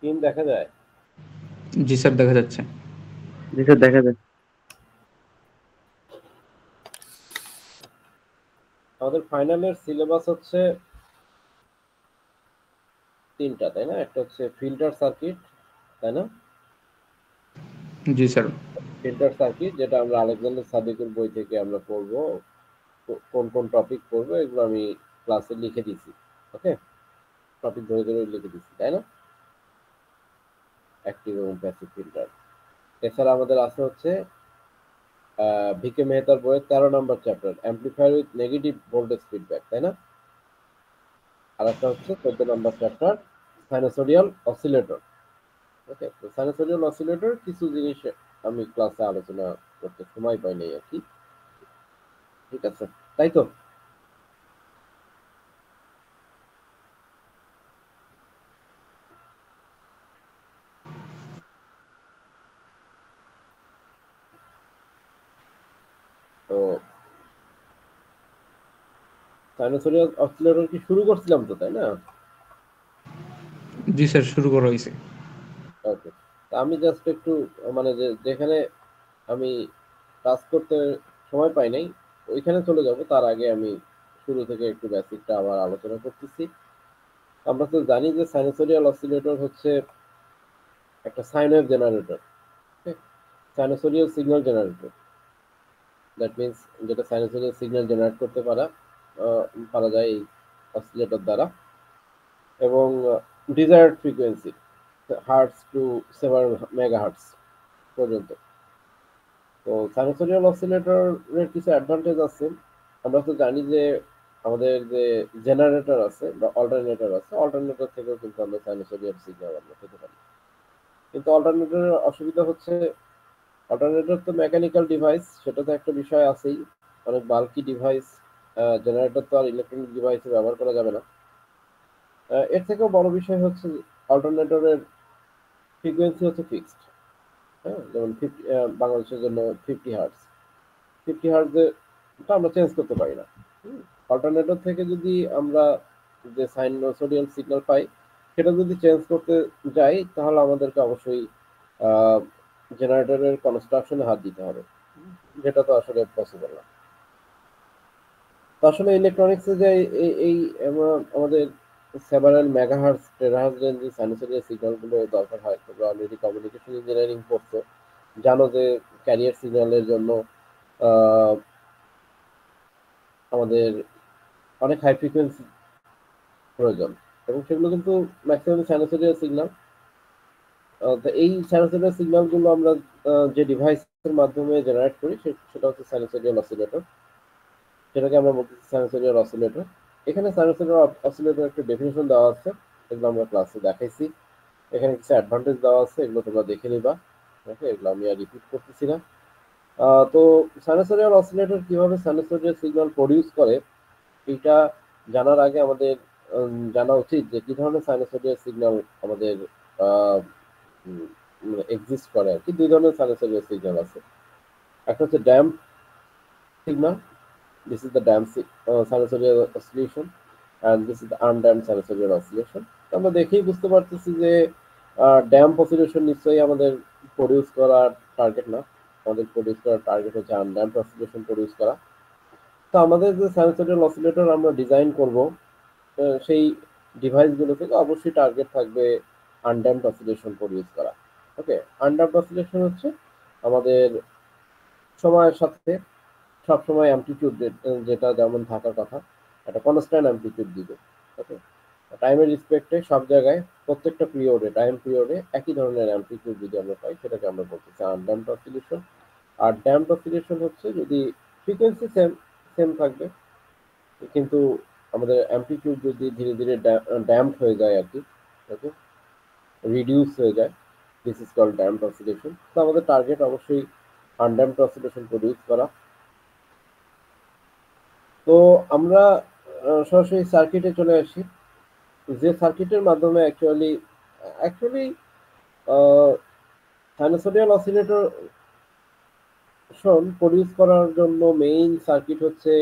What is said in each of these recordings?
Screen দেখা যায়? জি sir, দেখা যাচ্ছে। জি স্যার, দেখা যায়। আমাদের ফাইনালের সিলেবাস হচ্ছে তিনটা, তাই না? একটা হচ্ছে ফিল্টার সার্কিট, তাই না? জি স্যার। ফিল্টার সার্কিট যেটা আমরা আলেকজান্ডার সাদিকের বই থেকে আমরা পড়বো, কোন কোন টপিক পড়বো এগুলো আমি ক্লাসে লিখে দিছি। ওকে, টপিক ধরে ধরে লিখে দিছি, তাই না? অ্যাক্টিভ এবং প্যাসিভ ফিল্টার। এছাড়া আমাদের আছে হচ্ছে ভিকে মেহতার বইয়ের 13 নম্বর chapter amplifier with negative voltage feedback, তাই না? আর একটা হচ্ছে 14 নম্বর চ্যাপ্টার সাইনোসোডিয়াল অসিলেটর। ওকে, তো সাইনোসোডিয়াল অসিলেটর কিছু জিনিস আমি ক্লাসে আলোচনা করতে সময় পাই নাই আর কি। ঠিক আছে, তাই তো? তো সাইনোসোডিয়াল অসিলেটর কি শুরু করছিলাম তো, তাই না? জি স্যার, শুরু করা হয়েছে। ওকে, তা আমি জাস্ট একটু মানে যেখানে আমি কাজ করতে সময় পাই নাই ওইখানে চলে যাব। তার আগে আমি শুরু থেকে একটু বেসিকটা আবার আলোচনা করতেছি। আমরা তো জানি যে সাইনোসোডিয়াল অসিলেটর হচ্ছে একটা sine wave generator, sinusoidal signal generator. That means যেটা সাইনোসোডিয়াল সিগন্যাল জেনারেট করতে পারা যায় এই অসিলেটর দ্বারা, এবং desired frequency hertz to 7 megahertz পর্যন্ত। তো সাইনোসোডিয়াল অসিলেটরের কিছু অ্যাডভান্টেজ আছে। আমরা তো জানি যে আমাদের যে জেনারেটর আছে বা অল্টারনেটর আছে, অল্টারনেটর থেকেও কিন্তু আমরা সাইনোসোডিয়াল সিগন্যাল আমরা পেতে পারি। কিন্তু অল্টারনেটরের অসুবিধা হচ্ছে অল্টারনেটর তো মেকানিক্যাল ডিভাইস, সেটা তো একটা বিষয় আছেই, অনেক বাল্কি ডিভাইস। জেনারেটর তো আর ইলেকট্রনিক ডিভাইসে ব্যবহার করা যাবে না। এর থেকেও বড় বিষয় হচ্ছে অল্টারনেটরের ফ্রিকোয়েন্সি হচ্ছে ফিক্সড। হ্যাঁ, যেমন বাংলাদেশের জন্য 50 হার্টস। 50 হার্টজে আমরা চেঞ্জ করতে পারি না। অল্টারনেটর থেকে যদি আমরা যে সাইনোসোডিয়াল সিগন্যাল পাই সেটা যদি চেঞ্জ করতে যাই তাহলে আমাদেরকে অবশ্যই জেনারেটরের কনস্ট্রাকশনে হাত দিতে হবে, যেটা তো আসলে পসিবল না। তো আসলে ইলেকট্রনিক্সে যে এই আমাদের সেভারাল মেগাহার্টজ টেরাহার্টজ রেঞ্জের সাইনোসোডিয়াল সিগন্যালগুলো দরকার হয়। তোমরা অলরেডি কমিউনিকেশন ইঞ্জিনিয়ারিং পড়ছো, জানো যে ক্যারিয়ার সিগন্যালের জন্য আহ, আমাদের অনেক হাই ফ্রিকোয়েন্সি প্রয়োজন, এবং সেগুলো কিন্তু ম্যাক্সিমাম সাইনোসোডিয়াল সিগন্যাল। তো এই সাইনোসোডিয়াল সিগন্যালগুলো আমরা যে ডিভাইসের মাধ্যমে জেনারেট করি সেটা হচ্ছে সাইনোসোডিয়াল অসিলেটর, সেটাকে আমরা বলতেছি সাইনোসোডিয়াল অসিলেটর। এখানে সাইনোসোডিয়াল অসিলেটর একটা ডেফিনেশন দেওয়া আছে, এগুলো আমরা ক্লাসে দেখাইছি। এখানে কিছু অ্যাডভান্টেজ দেওয়া আছে, এগুলো তোমরা দেখে নিবা। ওকে, এগুলো আমি আর রিপিট করতেছি না। তো সাইনোসোডিয়াল অসিলেটর কিভাবে সাইনোসোডিয়াল সিগন্যাল প্রডিউস করে এটা জানার আগে আমাদের জানা উচিত যে কি ধরনের সাইনোসোডিয়াল সিগন্যাল আমাদের এক্সিস্ট করে আর কি। দুই ধরনের সাইনোসোডিয়াল সিগন্যাল আছে। একটা হচ্ছে damp signal, this is the damped sinusoidal oscillation, and this is the undamped sinusoidal oscillation। তো আমরা দেখেই বুঝতে পারতেছি যে ড্যাম্প অসিলেশন নিশ্চয়ই আমাদের প্রডিউস করার টার্গেট না। আমাদের প্রডিউস করার টার্গেট হচ্ছে আনড্যাম্পড অসিলেশন প্রডিউস করা। তো আমাদের যে সাইনোসোডিয়াল অসিলেটর আমরা ডিজাইন করব, সেই ডিভাইসগুলো থেকে অবশ্যই টার্গেট থাকবে আনড্যাম্পড অসিলেশন প্রডিউস করা। ওকে, আনড্যাম্পড অসিলেশন হচ্ছে আমাদের সময়ের সাথে সবসময় অ্যামপ্লিটিউড যেটা যেমন থাকার কথা, একটা কনস্ট্যান্ট অ্যামপ্লিটিউড দিবে। ওকে, টাইমের রিসপেক্টে সব জায়গায় প্রত্যেকটা পিরিয়ডে টাইম পিরিয়ডে একই ধরনের অ্যামপ্লিটিউড যদি আমরা পাই সেটাকে আমরা বলতেছি আনড্যাম্পড অসিলেশন। আর ড্যাম্পড অসিলেশন হচ্ছে যদি ফ্রিকোয়েন্সি সেম সেম থাকবে কিন্তু আমাদের অ্যামপ্লিটিউড যদি ধীরে ধীরে ড্যাম্পড হয়ে যায় আর কি। ওকে, রিডিউস হয়ে যায়, this is called damped oscillation. তো আমাদের টার্গেট অবশ্যই আনড্যাম্পড অসিলেশন প্রডিউস করা। তো আমরা সরাসরি সার্কিটে চলে আসি, যে সার্কিটের মাধ্যমে অ্যাকচুয়ালি সাইনোসোডিয়াল অসিলেটর প্রডিউস করার জন্য মেইন সার্কিট হচ্ছে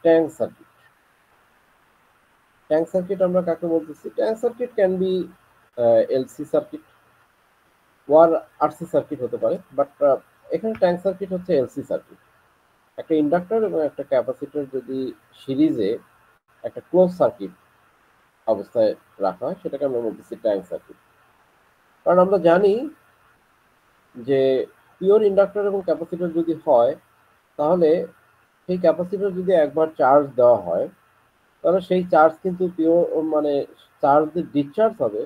ট্যাঙ্ক সার্কিট। ট্যাঙ্ক সার্কিট আমরা কাকে বলতেছি? Tank circuit can be LC circuit, or RC circuit হতে পারে, বাট এখানে ট্যাঙ্ক সার্কিট হচ্ছে এলসি সার্কিট। একটা ইন্ডাক্টর এবং একটা ক্যাপাসিটর যদি সিরিজে একটা ক্লোজ সার্কিট অবস্থায় রাখা হয়, সেটাকে আমরা বলতেছি ট্যাঙ্ক সার্কিট। কারণ আমরা জানি যে পিওর ইন্ডাক্টর এবং ক্যাপাসিটর যদি হয়, তাহলে সেই ক্যাপাসিটর যদি একবার চার্জ দেওয়া হয়, তাহলে সেই চার্জ কিন্তু পিওর, মানে চার্জ ডিসচার্জ হবে।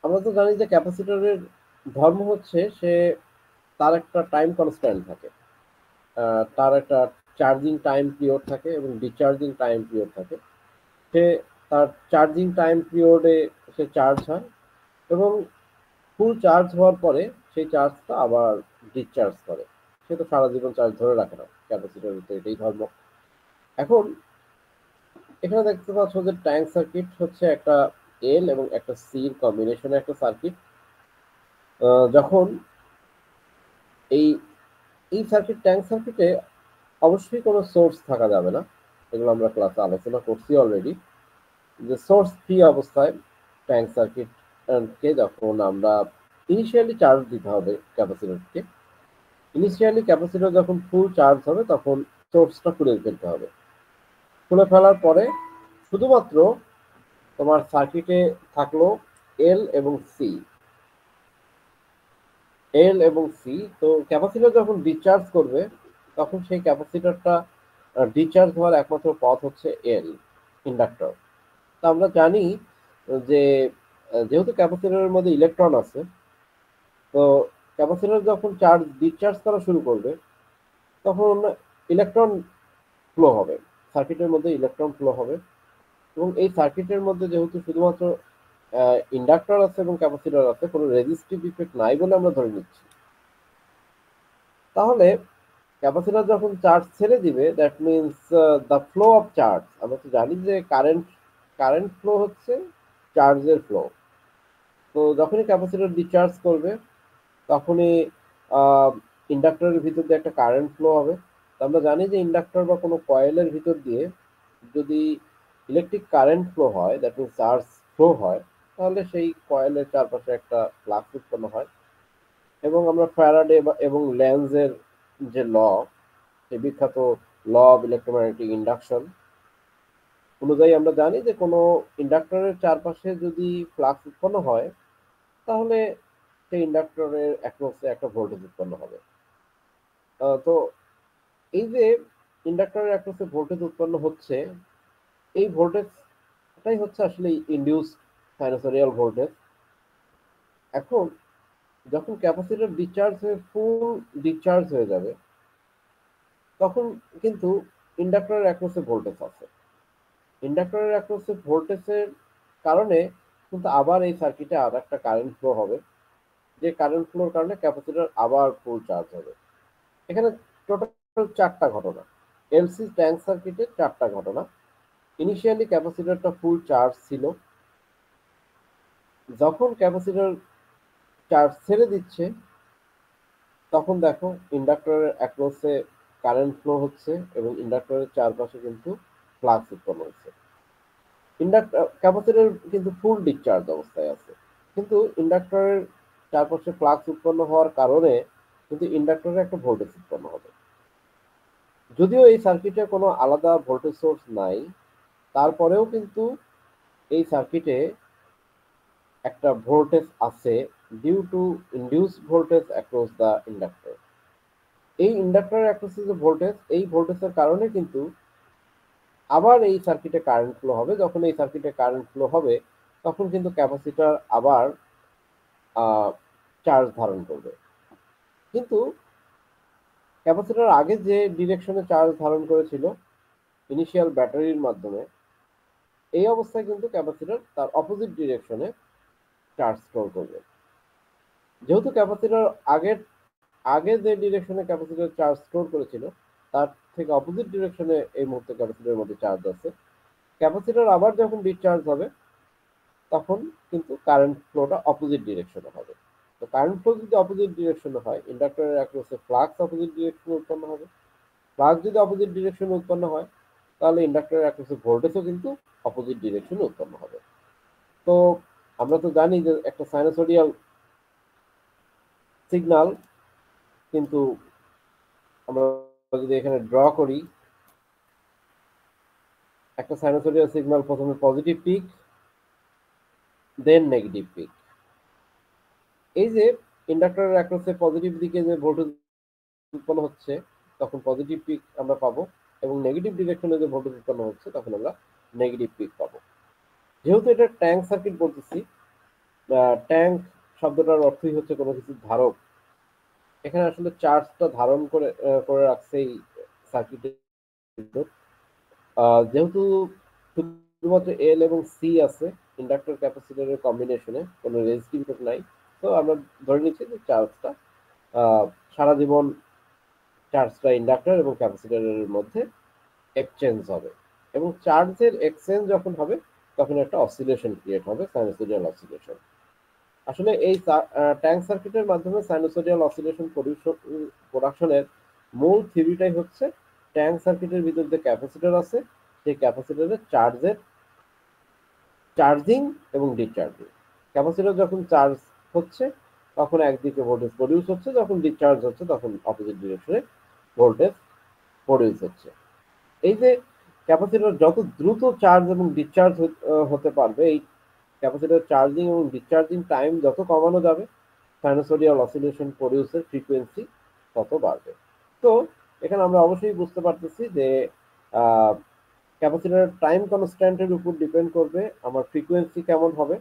আমরা তো জানি যে ক্যাপাসিটরের ধর্ম হচ্ছে সে তার একটা টাইম কনস্ট্যান্ট থাকে, তার একটা চার্জিং টাইম পিরিয়ড থাকে এবং ডিসচার্জিং টাইম পিরিয়ড থাকে। সে তার চার্জিং টাইম পিরিয়ডে সে চার্জ হয় এবং ফুল চার্জ হওয়ার পরে সেই চার্জটা আবার ডিসচার্জ করে। সে তো সারা জীবন চার্জ ধরে রাখে না, ক্যাপাসিটরের তো এটাই ধর্ম। এখন এখানে দেখতে পাচ্ছ যে ট্যাঙ্ক সার্কিট হচ্ছে একটা এল এবং একটা সির কম্বিনেশনে একটা সার্কিট। যখন এই এই সার্কিট, ট্যাঙ্ক সার্কিটে অবশ্যই কোনো সোর্স থাকা যাবে না, এগুলো আমরা ক্লাসে আলোচনা করছি অলরেডি, যে সোর্স ফ্রি অবস্থায় ট্যাঙ্ক সার্কিটকে যখন আমরা ইনিশিয়ালি চার্জ দিতে হবে ক্যাপাসিটরকে, ইনিশিয়ালি ক্যাপাসিটর যখন ফুল চার্জ হবে তখন সোর্সটা খুলে ফেলতে হবে। খুলে ফেলার পরে শুধুমাত্র তোমার সার্কিটে থাকলো এল এবং সি। এল এবং সি, তো ক্যাপাসিটর যখন ডিসচার্জ করবে তখন সেই ক্যাপাসিটরটা ডিসচার্জ হওয়ার একমাত্র পথ হচ্ছে এল, ইন্ডাক্টর। তো আমরা জানি যে যেহেতু ক্যাপাসিটরের মধ্যে ইলেকট্রন আছে, তো ক্যাপাসিটর যখন চার্জ ডিসচার্জ করা শুরু করবে তখন ইলেকট্রন ফ্লো হবে, সার্কিটের মধ্যে ইলেকট্রন ফ্লো হবে। এবং এই সার্কিটের মধ্যে যেহেতু শুধুমাত্র ইন্ডাক্টর আছে এবং ক্যাপাসিটর আছে, কোনো রেজিস্টিভ ইফেক্ট নাই বলে আমরা ধরে নিচ্ছি, তাহলে ক্যাপাসিটর যখন চার্জ ছেড়ে দিবে, that means the flow of charge. আমরা তো জানি যে কারেন্ট ফ্লো হচ্ছে চার্জের ফ্লো। তো যখনই ক্যাপাসিটর ডিসচার্জ করবে তখনই ইন্ডাক্টরের ভিতর দিয়ে একটা কারেন্ট ফ্লো হবে। তো আমরা জানি যে ইন্ডাক্টর বা কোনো কয়েলের ভিতর দিয়ে যদি ইলেকট্রিক কারেন্ট ফ্লো হয়, দ্যাট মিনস চার্জ ফ্লো হয়, তাহলে সেই কয়েলের চারপাশে একটা ফ্লাক্স উৎপন্ন হয়। এবং আমরা ফ্যারাডে এবং লেন্জের যে ল, সেই বিখ্যাত ল অফ ইলেকট্রোম্যাগনেটিক ইন্ডাকশন অনুযায়ী আমরা জানি যে কোনো ইন্ডাক্টরের চারপাশে যদি ফ্লাক্স উৎপন্ন হয়, তাহলে সেই ইন্ডাক্টরের অ্যাক্রসে একটা ভোল্টেজ উৎপন্ন হবে। তো এই যে ইন্ডাক্টরের অ্যাক্রসে ভোল্টেজ উৎপন্ন হচ্ছে, এই ভোল্টেজটাই হচ্ছে আসলে ইনডিউসড সাইনোসরিয়াল ভোল্টেজ। এখন যখন ক্যাপাসিটর ডিসচার্জ হয়ে ফুল ডিসচার্জ হয়ে যাবে, তখন কিন্তু ইন্ডাক্টরের অ্যাক্রসে ভোল্টেজ আছে। ইন্ডাক্টরের অ্যাক্রসে ভোল্টেজের কারণে কিন্তু আবার এই সার্কিটে আর একটা কারেন্ট ফ্লো হবে, যে কারেন্ট ফ্লোর কারণে ক্যাপাসিটর আবার ফুল চার্জ হবে। এখানে টোটাল চারটা ঘটনা, এলসি ট্যাঙ্ক সার্কিটের চারটা ঘটনা। ইনিশিয়ালি ক্যাপাসিটরটা ফুল চার্জ ছিল, যখন ক্যাপাসিটর চার্জ ছেড়ে দিচ্ছে তখন দেখো ইন্ডাক্টরের অ্যাক্রসে কারেন্ট ফ্লো হচ্ছে এবং ইন্ডাক্টরের চারপাশে কিন্তু ফ্লাক্স উৎপন্ন হচ্ছে। ক্যাপাসিটর কিন্তু ফুল ডিসচার্জ অবস্থায় আছে, কিন্তু ইন্ডাক্টরের চারপাশে ফ্লাক্স উৎপন্ন হওয়ার কারণে কিন্তু ইন্ডাক্টরে একটা ভোল্টেজ উৎপন্ন হবে। যদিও এই সার্কিটে কোনো আলাদা ভোল্টেজ সোর্স নাই, তারপরেও কিন্তু এই সার্কিটে একটা ভোল্টেজ আছে due to induced voltage across the inductor. এই ইন্ডাক্টরের অ্যাক্রসে যে ভোল্টেজ, এই ভোল্টেজের কারণে কিন্তু আবার এই সার্কিটে কারেন্ট ফ্লো হবে। যখন এই সার্কিটে কারেন্ট ফ্লো হবে তখন কিন্তু ক্যাপাসিটর আবার চার্জ ধারণ করবে। কিন্তু ক্যাপাসিটর আগে যে ডিরেকশনে চার্জ ধারণ করেছিল ইনিশিয়াল ব্যাটারির মাধ্যমে, এই অবস্থায় কিন্তু ক্যাপাসিটর তার অপোজিট ডিরেকশনে চার্জ স্টোর করবে। যেহেতু ক্যাপাসিটর আগে যে ডিরেকশনে ক্যাপাসিটর চার্জ স্টোর করেছিল তার থেকে অপোজিট ডিরেকশনে এই মুহূর্তে ক্যাপাসিটরের মধ্যে চার্জ আছে, ক্যাপাসিটর আবার যখন ডিসচার্জ হবে তখন কিন্তু কারেন্ট ফ্লোটা অপোজিট ডিরেকশনে হবে। তো কারেন্ট ফ্লো যদি অপোজিট ডিরেকশনে হয়, ইন্ডাক্টরের অ্যাক্রসে ফ্লাক্স অপোজিট ডিরেকশনে উৎপন্ন হবে। ফ্লাক্স যদি অপোজিট ডিরেকশনে উৎপন্ন হয়, তাহলে ইন্ডাক্টরের অ্যাক্রসে ভোল্টেজও কিন্তু অপোজিট ডিরেকশনে উৎপন্ন হবে। তো আমরা তো জানি যে একটা সাইনোসোডিয়াল সিগন্যাল, কিন্তু আমরা যদি এখানে ড্র করি, একটা সাইনোসোডিয়াল সিগন্যাল প্রথমে পজিটিভ পিক, দেন নেগেটিভ পিক। এই যে ইন্ডাক্টরের অ্যাক্রসে পজিটিভ দিকে যে ভোল্টেজ উৎপন্ন হচ্ছে তখন পজিটিভ পিক আমরা পাবো, এবং নেগেটিভ ডিরেকশনে যে ভোল্টেজ উৎপন্ন হচ্ছে তখন আমরা নেগেটিভ পিক পাবো। যেহেতু এটা ট্যাঙ্ক সার্কিট বলতেছি, ট্যাঙ্ক শব্দটার অর্থই হচ্ছে কোনো কিছু ধারক। এখানে আসলে চার্জটা ধারণ করে করে রাখছে এই সার্কিটের। যেহেতু শুধুমাত্র এল এবং সি আছে ইন্ডাক্টর ক্যাপাসিটরের কম্বিনেশনে, কোনো রেজিস্টিভিটি নাই, তো আমরা ধরে নিচ্ছি যে চার্জটা সারা জীবন চার্জটা ইন্ডাক্টর এবং ক্যাপাসিটরের মধ্যে এক্সচেঞ্জ হবে, এবং চার্জের এক্সচেঞ্জ যখন হবে তখন একটা অসিলেশন ক্রিয়েট হবে, সাইনোসোডিয়াল অসিলেশন। আসলে এই ট্যাঙ্ক সার্কিটের মাধ্যমে সাইনোসোডিয়াল অসিলেশন প্রোডাকশনের মূল থিওরিটাই হচ্ছে ট্যাঙ্ক সার্কিটের ভিতর যে ক্যাপাসিটর আছে সেই ক্যাপাসিটরের চার্জিং এবং ডিসচার্জিং। ক্যাপাসিটর যখন চার্জ হচ্ছে তখন একদিকে ভোল্টেজ প্রডিউস হচ্ছে, যখন ডিসচার্জ হচ্ছে তখন অপোজিট ডিরেকশনে ভোল্টেজ প্রডিউস হচ্ছে। এই যে ক্যাপাসিটর যত দ্রুত চার্জ এবং ডিসচার্জ হতে পারবে, এই ক্যাপাসিটর চার্জিং এবং ডিসচার্জিং টাইম যত কমানো যাবে, সাইনোসোডিয়াল অসিলেশন প্রডিউসের ফ্রিকোয়েন্সি তত বাড়বে। তো এখানে আমরা অবশ্যই বুঝতে পারতেছি যে ক্যাপাসিটরের টাইম কনস্ট্যান্টের উপর ডিপেন্ড করবে আমার ফ্রিকোয়েন্সি কেমন হবে।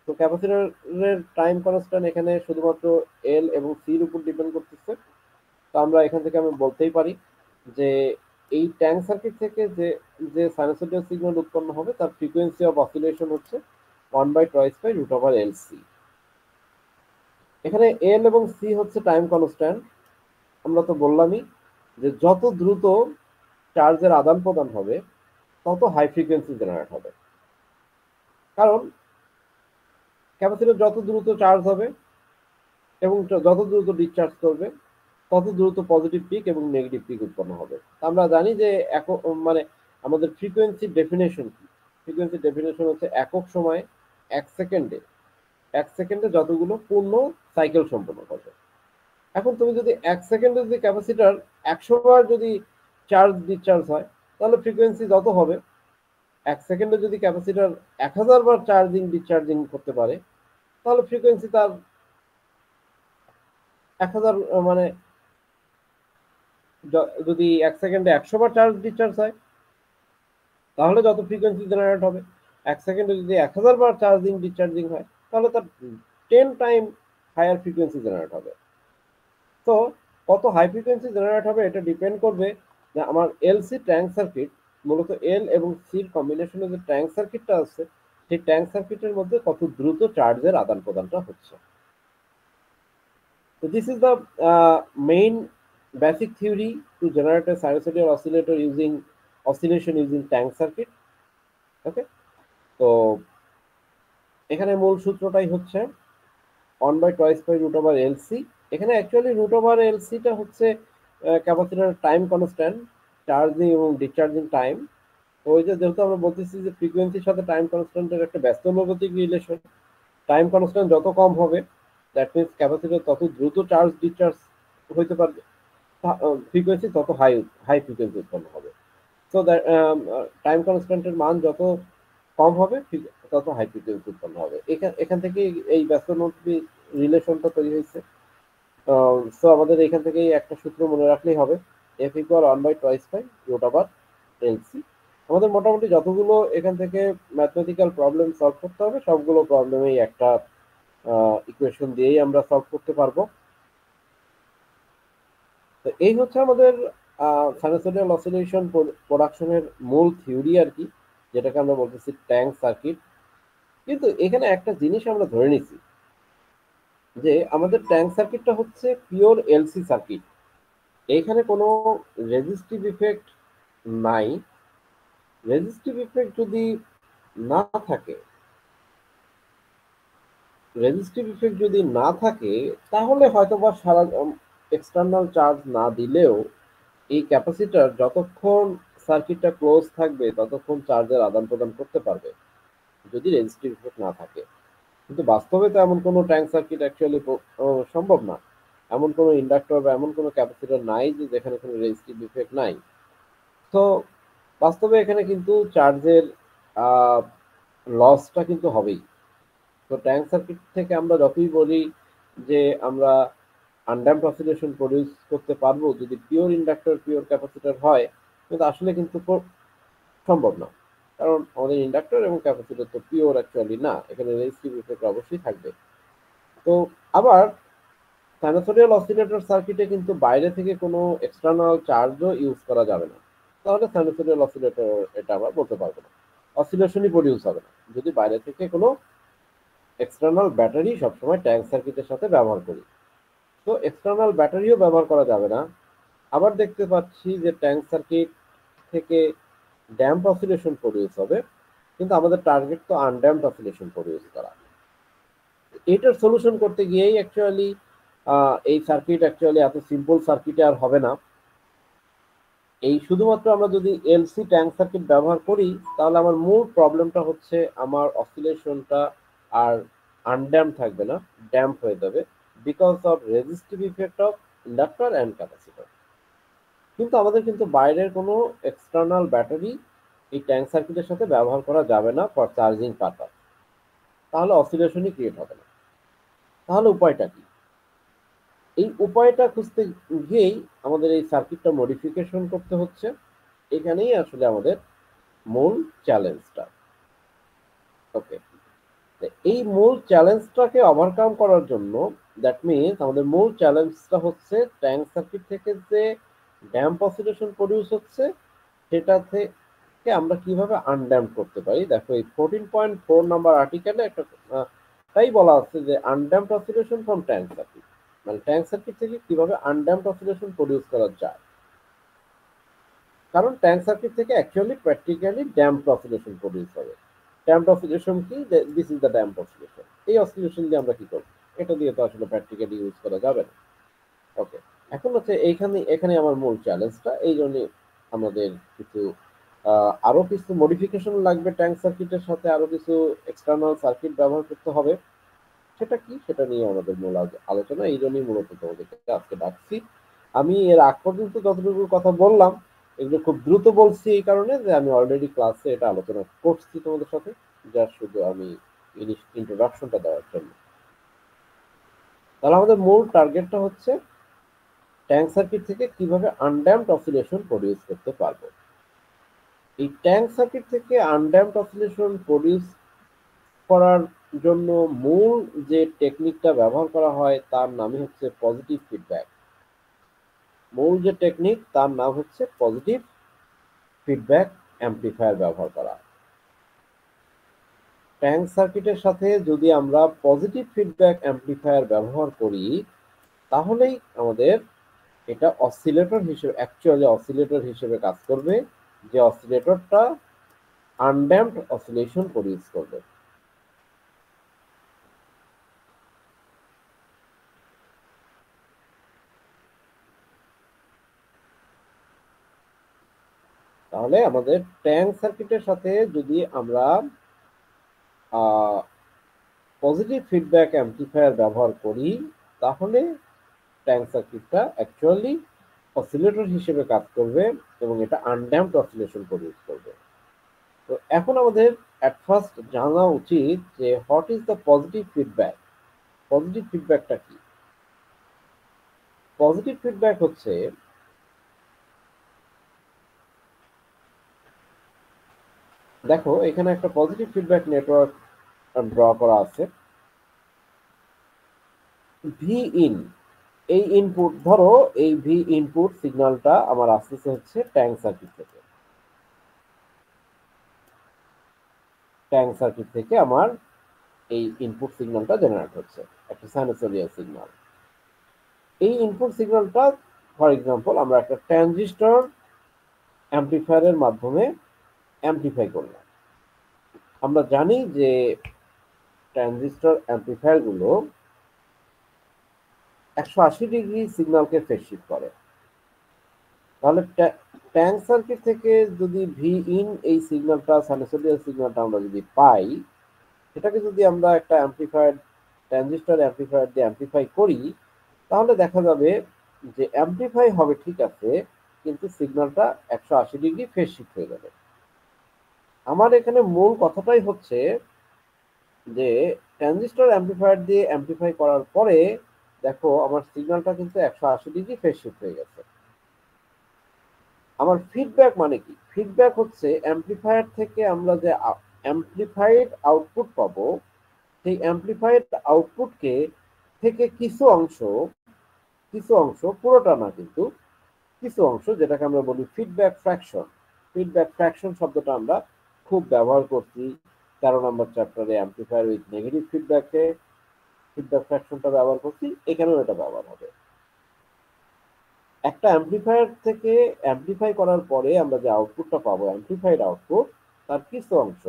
তো ক্যাপাসিটরের টাইম কনস্ট্যান্ট এখানে শুধুমাত্র এল এবং সির উপর ডিপেন্ড করতেছে। তো আমরা এখান থেকে আমি বলতেই পারি যে এই ট্যাঙ্ক সার্কিট থেকে যে যে সাইনোসোডিয়াল সিগন্যাল উৎপন্ন হবে তার ফ্রিকোয়েন্সি অফ অসিলেশন হচ্ছে 1/2/√LC। এখানে এল এবং সি হচ্ছে টাইম কনস্ট্যান্ট। আমরা তো বললামই যে যত দ্রুত চার্জের আদান প্রদান হবে তত হাই ফ্রিকোয়েন্সি জেনারেট হবে, কারণ ক্যাপাসিটর যত দ্রুত চার্জ হবে এবং যত দ্রুত ডিসচার্জ করবে তত দ্রুত পজিটিভ পিক এবং নেগেটিভ পিক উৎপন্ন হবে। আমরা জানি যে মানে আমাদের ফ্রিকোয়েন্সি ডেফিনেশন কি? ফ্রিকোয়েন্সি ডেফিনেশন হচ্ছে একক সময়ে এক সেকেন্ডে যতগুলো পূর্ণ সাইকেল সম্পন্ন করবে। এখন তুমি যদি 1 সেকেন্ডে যদি ক্যাপাসিটর 100 বার যদি চার্জ ডিসচার্জ হয় তাহলে ফ্রিকোয়েন্সি যত হবে, 1 সেকেন্ডে যদি ক্যাপাসিটর 1000 বার চার্জিং ডিসচার্জিং করতে পারে তাহলে ফ্রিকোয়েন্সি তার 1000 মানে যদি 1 সেকেন্ডে 100 বার চার্জ ডিসচার্জ হয় তাহলে যত ফ্রিকোয়েন্সি জেনারেট হবে, 1 সেকেন্ডে যদি 1000 বার চার্জিং ডিসচার্জিং হয় তাহলে তার 10 টাইম হায়ার ফ্রিকোয়েন্সি জেনারেট হবে। তো কত হাই ফ্রিকোয়েন্সি জেনারেট হবে এটা ডিপেন্ড করবে যে আমার এলসি ট্যাঙ্ক সার্কিট, মূলত এল এবং সির কম্বিনেশনে যে ট্যাঙ্ক সার্কিটটা আছে সেই ট্যাঙ্ক সার্কিটের মধ্যে কত দ্রুত চার্জের আদান প্রদানটা হচ্ছে। So this is the main basic theory to generate a sinusoidal oscillator using oscillation using tank circuit. Okay, তো এখানে মূল সূত্রটাই হচ্ছে 1/2/√LC। এখানে অ্যাকচুয়ালি √LCটা হচ্ছে ক্যাপাসিটর টাইম কনস্ট্যান্ট, চার্জিং এবং ডিসচার্জিং টাইম। তো ওই যে যেহেতু আমরা বলতেছি যে ফ্রিকোয়েন্সির সাথে টাইম কনস্ট্যান্টের একটা ব্যস্তানুপাতিক রিলেশন, টাইম কনস্ট্যান্ট যত কম হবে দ্যাট মিনস ক্যাপাসিটর তত দ্রুত চার্জ ডিসচার্জ হইতে পারবে, ফ্রিকোয়েন্সি তত হাই ফ্রিকোয়েন্সি উৎপন্ন হবে। তো টাইম কনস্ট্যান্টের মান যত কম হবে তত হাই ফ্রিকোয়েন্সি উৎপন্ন হবে। এখান থেকে এই ব্যস্তানুপাতিক রিলেশনটা তৈরি হয়েছে। সো আমাদের এখান থেকে একটা সূত্র মনে রাখলেই হবে, F = 1/2/√LC। আমাদের মোটামুটি যতগুলো এখান থেকে ম্যাথমেটিক্যাল প্রবলেম সলভ করতে হবে সবগুলো প্রবলেমেই একটা ইকুয়েশন দিয়েই আমরা সলভ করতে পারবো। তো এই হচ্ছে আমাদের সাইনোসোডিয়াল অসিলেশন প্রোডাকশনের মূল থিওরি আর কি, যেটাকে আমরা বলতেছি ট্যাঙ্ক সার্কিট। কিন্তু এখানে একটা জিনিস আমরা ধরে নিছি যে আমাদের ট্যাঙ্ক সার্কিটটা হচ্ছে পিওর এলসি সার্কিট, এইখানে কোনো রেজিস্টিভ ইফেক্ট নাই। রেজিস্টিভ ইফেক্ট যদি না থাকে, তাহলে হয়তোবা সারা এক্সটার্নাল চার্জ না দিলেও এই ক্যাপাসিটর যতক্ষণ সার্কিটটা ক্লোজ থাকবে ততক্ষণ চার্জের আদান প্রদান করতে পারবে যদি রেজিস্টিভ ইফেক্ট না থাকে। কিন্তু বাস্তবে তো এমন কোনো ট্যাঙ্ক সার্কিট অ্যাকচুয়ালি সম্ভব না। এমন কোনো ইন্ডাক্টর বা এমন কোনো ক্যাপাসিটর নাই যে যেখানে কোনো রেজিস্টিভ ইফেক্ট নাই। তো বাস্তবে এখানে কিন্তু চার্জের লসটা কিন্তু হবেই। তো ট্যাঙ্ক সার্কিট থেকে আমরা যতই বলি যে আমরা আনড্যাম্পড অসিলেশন প্রডিউস করতে পারবো যদি পিওর ইন্ডাক্টর পিওর ক্যাপাসিটর হয়, কিন্তু আসলে কিন্তু সম্ভব না। কারণ আমাদের ইন্ডাক্টর এবং ক্যাপাসিটর তো পিওর অ্যাকচুয়ালি না, এখানে রেজিস্টিভ ইফেক্ট অবশ্যই থাকবে। তো আবার সাইনোসয়েডাল অসিলেটর সার্কিটে কিন্তু বাইরে থেকে কোনো এক্সটার্নাল চার্জও ইউজ করা যাবে না। তাহলে সাইনোসয়েডাল অসিলেটর এটা আমরা বলতে পারবো না, অসিলেশনই প্রডিউস হবে না যদি বাইরে থেকে কোনো এক্সটার্নাল ব্যাটারি সবসময় ট্যাঙ্ক সার্কিটের সাথে ব্যবহার করি। তো এক্সটার্নাল ব্যাটারিও ব্যবহার করা যাবে না। আবার দেখতে পাচ্ছি যে ট্যাঙ্ক সার্কিট থেকে ড্যাম্প অসিলেশন প্রডিউস হবে, কিন্তু আমাদের টার্গেট তো আনড্যাম্পড অসিলেশন প্রডিউস করা। এটার সলিউশন করতে গিয়েই অ্যাকচুয়ালি এই সার্কিট অ্যাকচুয়ালি এত সিম্পল সার্কিটে আর হবে না। এই শুধুমাত্র আমরা যদি এলসি ট্যাঙ্ক সার্কিট ব্যবহার করি তাহলে আমার মূল প্রবলেমটা হচ্ছে আমার অসিলেশনটা আর আনড্যাম্প থাকবে না, ড্যাম্প হয়ে যাবে because of resistive effect of inductor and capacitor. কিন্তু আমাদের কিন্তু বাইরের কোনো এক্সটার্নাল ব্যাটারি এই ট্যাঙ্ক সার্কিটের সাথে ব্যবহার করা যাবে না ফর চার্জিং পারপাস, তাহলে অসিলেশনই ক্রিয়েট হবে না। তাহলে উপায়টা কি? এই উপায়টা খুঁজতে গিয়েই আমাদের এই সার্কিটটা মডিফিকেশন করতে হচ্ছে। এখানেই আসলে আমাদের মূল চ্যালেঞ্জটা। ওকে, এই মূল চ্যালেঞ্জটাকে ওভারকাম করার জন্য দ্যাট মিনস আমাদের মূল চ্যালেঞ্জটা হচ্ছে ট্যাঙ্ক সার্কিট থেকে যে ড্যাম্প অসিলেশন প্রডিউস হচ্ছে সেটা থেকে আমরা কিভাবে আনড্যাম্প করতে পারি। দেখো এই 14.4 নাম্বার আর্টিকেলে একটা তাই বলা আছে যে আনড্যাম্প অসিলেশন ফ্রম ট্যাঙ্ক সার্কিট, মানে ট্যাঙ্ক সার্কিট থেকে কিভাবে আনড্যাম্প অসিলেশন প্রডিউস করা যায়। কারণ ট্যাঙ্ক সার্কিট থেকে actually practically damp oscillation produce হবে। ড্যাম্প অসিলেশন কি? This is the damp oscillation. এই অসিলেশন দিয়ে আমরা কি করব? এটা দিয়ে তো আসলে প্র্যাকটিক্যালি ইউজ করা যাবে না। ওকে, এখন হচ্ছে এখানে আমার মূল চ্যালেঞ্জটা। এই জন্য আমাদের কিছু আরো কিছু মডিফিকেশন লাগবে, ট্যাঙ্ক সার্কিটের সাথে আরো কিছু এক্সটার্নাল সার্কিট ব্যবহার করতে হবে। সেটা কি? সেটা নিয়ে আমাদের মূল আলোচনা। এই জন্যই মূলত তোমাদেরকে আজকে ডাকছি। আমি এর আগ পর্যন্ত যতটুকু কথা বললাম এগুলো খুব দ্রুত বলছি এই কারণে যে আমি অলরেডি ক্লাসে এটা আলোচনা করছি তোমাদের সাথে, যা শুধু আমি ইন্ট্রোডাকশনটা দেওয়ার জন্য। তাহলে আমাদের মূল টার্গেটটা হচ্ছে ট্যাঙ্ক সার্কিট থেকে কিভাবে আনড্যাম্পড অসিলেশন প্রডিউস করতে পারবো। এই ট্যাঙ্ক সার্কিট থেকে আনড্যাম্পড অসিলেশন প্রডিউস করার জন্য মূল যে টেকনিকটা ব্যবহার করা হয় তার নামই হচ্ছে পজিটিভ ফিডব্যাক। মূল যে টেকনিক তার নাম হচ্ছে পজিটিভ ফিডব্যাক অ্যাম্পলিফায়ার ব্যবহার করা। ট্যাঙ্ক সার্কিটের সাথে যদি আমরা পজিটিভ ফিডব্যাক অ্যাম্পলিফায়ার ব্যবহার করি তাহলেই আমাদের এটা অসিলেটর হিসেবে অ্যাকচুয়ালি অসিলেটর হিসেবে কাজ করবে, যে অসিলেটরটা আনড্যাম্পড অসিলেশন প্রডিউস করবে। তাহলে আমাদের ট্যাঙ্ক সার্কিটের সাথে যদি আমরা পজিটিভ ফিডব্যাক অ্যাম্পলিফায়ার ব্যবহার করি তাহলে ট্যাঙ্ক সার্কিটটা অ্যাকচুয়ালি অসিলেটর হিসেবে কাজ করবে এবং এটা আনড্যাম্পড অসিলেশন প্রডিউস করবে। তো এখন আমাদের অ্যাট ফার্স্ট জানা উচিত যে what is the positive feedback. Positive ফিডব্যাকটা কি? পজিটিভ ফিডব্যাক হচ্ছে দেখো এখানে একটা পজিটিভ ফিডব্যাক নেটওয়ার্ক ড্র করা আছে। ভি ইন এই ইনপুট, ধরো এই ভি ইনপুট সিগন্যালটা আমার আসতেছে হচ্ছে ট্যাঙ্ক সার্কিট থেকে। ট্যাঙ্ক সার্কিট থেকে আমার এই ইনপুট সিগন্যালটা জেনারেট হচ্ছে, একটা সাইনোসয়েডাল সিগন্যাল। এই ইনপুট সিগন্যালটা ফর এক্সাম্পল আমরা একটা ট্রানজিস্টর অ্যাম্পলিফায়ারের মাধ্যমে অ্যাম্পলিফাই করলাম। আমরা জানি যে ট্রানজিস্টর অ্যাম্পলিফায়ার গুলো 180 ডিগ্রি সিগন্যালকে ফেজ শিফট করে। তাহলে ট্যাঙ্ক সার্কিট থেকে যদি ভি ইন এই সিগন্যালটা সাইনোসয়েডাল সিগন্যালটা আমরা যদি পাই সেটাকে যদি আমরা একটা অ্যাম্পলিফায়ার ট্রানজিস্টর অ্যাম্পলিফায়ার দিয়ে অ্যাম্পলিফাই করি, তাহলে দেখা যাবে যে অ্যাম্পলিফাই হবে ঠিক আছে, কিন্তু সিগন্যালটা 180 ডিগ্রি ফেজ শিফট হয়ে যাবে। আমার এখানে মূল কথাটাই হচ্ছে যে ট্রানজিস্টর অ্যাম্পলিফায়ার দিয়ে অ্যাম্পলিফাই করার পরে দেখো আমার সিগন্যালটা কিন্তু 180 ডিগ্রি ফেজ শিফট হয়ে গেছে। আমার ফিডব্যাক মানে কি? ফিডব্যাক হচ্ছে অ্যাম্পলিফায়ার থেকে আমরা যে অ্যাম্পলিফাইড আউটপুট পাবো, সেই অ্যাম্পলিফাইড আউটপুটকে থেকে কিছু অংশ পুরোটা না, কিন্তু কিছু অংশ যেটাকে আমরা বলি ফিডব্যাক ফ্র্যাকশন। ফিডব্যাক ফ্র্যাকশন শব্দটা আমরা খুব ব্যবহার করছি 13 নম্বর চ্যাপ্টারে অ্যাম্পলিফায়ার উইথ নেগেটিভ ফিডব্যাকে ফিডব্যাক ফ্র্যাকশনটা ব্যবহার করছি, এখানেও এটা ব্যবহার হবে। একটা অ্যাম্পলিফায়ার থেকে অ্যাম্পলিফাই করার পরে আমরা যে আউটপুটটা পাবো, অ্যাম্পলিফাইড আউটপুট, তার কিছু অংশ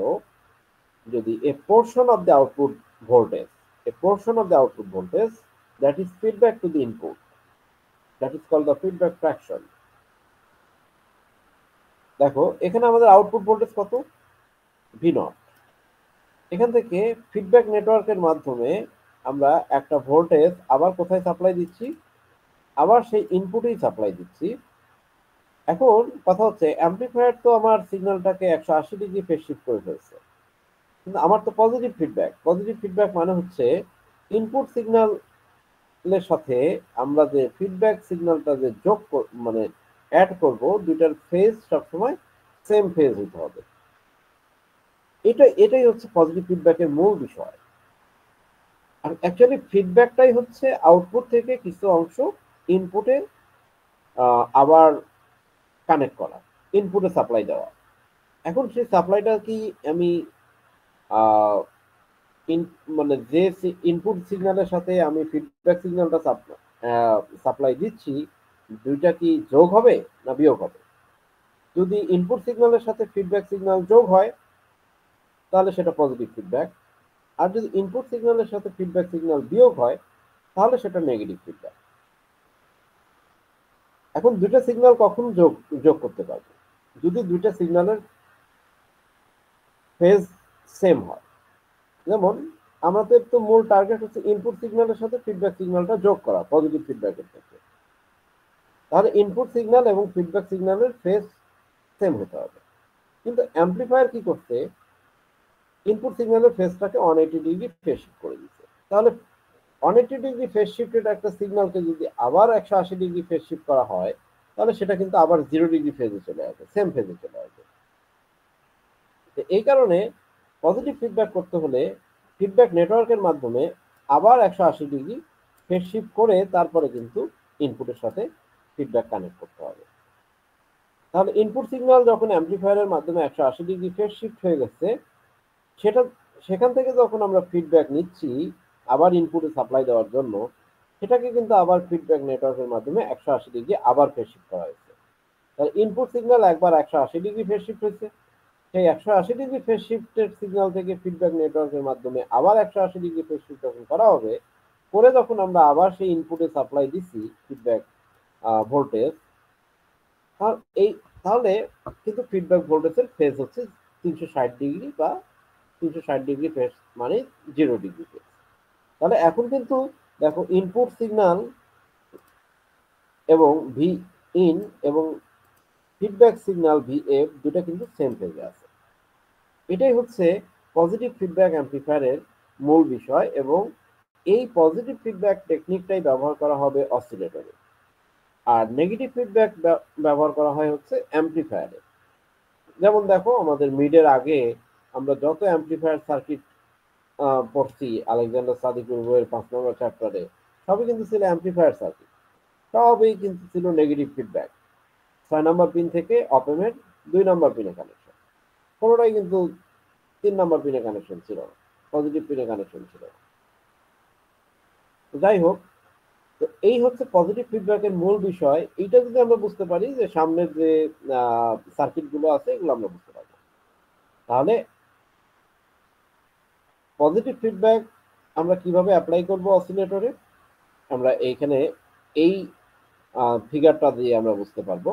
যদি a portion of the output voltage, a portion of the output voltage that is feedback to the input, that is called the feedback fraction. দেখো এখানে আমাদের আউটপুট ভোল্টেজ কত? V0। এখান থেকে ফিডব্যাক নেটওয়ার্কের মাধ্যমে আমরা একটা ভোল্টেজ আবার কোথায় সাপ্লাই দিচ্ছি? আবার সেই ইনপুটেই সাপ্লাই দিচ্ছি। এখন কথা হচ্ছে অ্যাম্পলিফায়ার তো আমার সিগন্যালটাকে 180 ডিগ্রি ফেজ শিফট করে ফেলছে, কিন্তু আমার তো পজিটিভ ফিডব্যাক। পজিটিভ ফিডব্যাক মানে হচ্ছে ইনপুট সিগন্যালের সাথে আমরা যে ফিডব্যাক সিগন্যালটা যে মানে অ্যাড করব, দুইটার ফেজ সবসময় সেম ফেজ হতে হবে। এটাই হচ্ছে পজিটিভ ফিডব্যাকের মূল বিষয়। আর অ্যাকচুয়ালি ফিডব্যাকটাই হচ্ছে আউটপুট থেকে কিছু অংশ ইনপুটে আবার কানেক্ট করা, ইনপুটে সাপ্লাই দেওয়া। এখন সেই সাপ্লাইটা কি আমি মানে যে ইনপুট সিগন্যালের সাথে আমি ফিডব্যাক সিগন্যালটা সাপ্লাই দিচ্ছি, দুইটা কি যোগ হবে না বিয়োগ হবে? যদি ইনপুট সিগন্যালের সাথে ফিডব্যাক সিগন্যাল যোগ হয় তাহলে সেটা পজিটিভ ফিডব্যাক, আর যদি ইনপুট সিগন্যালের সাথে ফিডব্যাক সিগন্যাল বিয়োগ হয় তাহলে সেটা নেগেটিভ ফিডব্যাক। এখন দুইটা সিগন্যাল কখন যোগ করতে পারবে? যদি দুইটা সিগন্যালের ফেজ সেম হয়। যেমন আমাদের তো মূল টার্গেট হচ্ছে ইনপুট সিগন্যালের সাথে ফিডব্যাক সিগন্যালটা যোগ করা পজিটিভ ফিডব্যাকের ক্ষেত্রে। তাহলে ইনপুট সিগন্যাল এবং ফিডব্যাক সিগন্যালের ফেজ সেম হতে হবে। কিন্তু অ্যাম্পলিফায়ার কি করছে? ইনপুট সিগন্যালের ফেজটাকে 180 ডিগ্রি ফেজ শিফট করে দিচ্ছে। তাহলে 180 ডিগ্রি ফেজ শিফটেড একটা সিগন্যালকে যদি আবার 180 ডিগ্রি ফেজ শিফট করা হয়, তাহলে সেটা কিন্তু আবার 0 ডিগ্রি ফেজে চলে আসবে, সেম ফেজে চলে আসবে। এই কারণে পজিটিভ ফিডব্যাক করতে হলে ফিডব্যাক নেটওয়ার্কের মাধ্যমে আবার 180 ডিগ্রি ফেজ শিফট করে তারপরে কিন্তু ইনপুটের সাথে ফিডব্যাক কানেক্ট করতে হবে। তাহলে ইনপুট সিগন্যাল যখন অ্যাম্পলিফায়ারের মাধ্যমে 180 ডিগ্রি ফেজ শিফট হয়ে গেছে, সেখান থেকে যখন আমরা ফিডব্যাক নিচ্ছি আবার ইনপুটে সাপ্লাই দেওয়ার জন্য, সেটাকে কিন্তু আবার ফিডব্যাক নেটওয়ার্কের মাধ্যমে 180 ডিগ্রি আবার ফেজ শিফট করা হয়েছে। তাহলে ইনপুট সিগন্যাল একবার 180 ডিগ্রি ফেজ শিফট হয়েছে, সেই 180 ডিগ্রি ফেজ শিফটের সিগন্যাল থেকে ফিডব্যাক নেটওয়ার্কের মাধ্যমে আবার 180 ডিগ্রি ফেজ শিফট যখন করা হবে, করে যখন আমরা আবার সেই ইনপুটে সাপ্লাই দিচ্ছি ফিডব্যাক ভোল্টেজ, তাহলে কিন্তু ফিডব্যাক ভোল্টেজের ফেজ হচ্ছে 360 ডিগ্রি বা 360 ডিগ্রি ফেজ মানে 0 ডিগ্রি ফেজ। তাহলে এখন কিন্তু দেখো ইনপুট সিগন্যাল এবং ভি ইন এবং ফিডব্যাক সিগন্যাল ভিএফ দুটো কিন্তু সেম ফেজে আছে। এটাই হচ্ছে পজিটিভ ফিডব্যাক অ্যাম্পলিফায়ারের মূল বিষয়, এবং এই পজিটিভ ফিডব্যাক টেকনিকটাই ব্যবহার করা হবে অসিলেটরে, আর নেগেটিভ ফিডব্যাক ব্যবহার করা হয় হচ্ছে অ্যাম্পলিফায়ারে। যেমন দেখো আমাদের মিডের আগে আমরা যত অ্যাম্পলিফায়ার সার্কিট পড়ছি আলেকজান্ডার সাদিকুর বইয়ের 5 নম্বর চ্যাপ্টারে, সবই কিন্তু ছিল অ্যাম্পলিফায়ার সার্কিট, সবই কিন্তু ছিল নেগেটিভ ফিডব্যাক। 6 নম্বর পিন থেকে অপেমের 2 নম্বর পিনে কানেকশন, কোনোটাই কিন্তু 3 নম্বর পিনে কানেকশন ছিল না, পজিটিভ পিনে কানেকশন ছিল না। যাই হোক, তো এই হচ্ছে পজিটিভ ফিডব্যাকের মূল বিষয়। এইটা যদি আমরা বুঝতে পারি যে সামনের যে সার্কিটগুলো আছে এগুলো আমরা বুঝতে পারবো। তাহলে পজিটিভ ফিডব্যাক আমরা কিভাবে অ্যাপ্লাই করব অসিলেটরে, আমরা এইখানে এই ফিগারটা দিয়ে আমরা বুঝতে পারবো।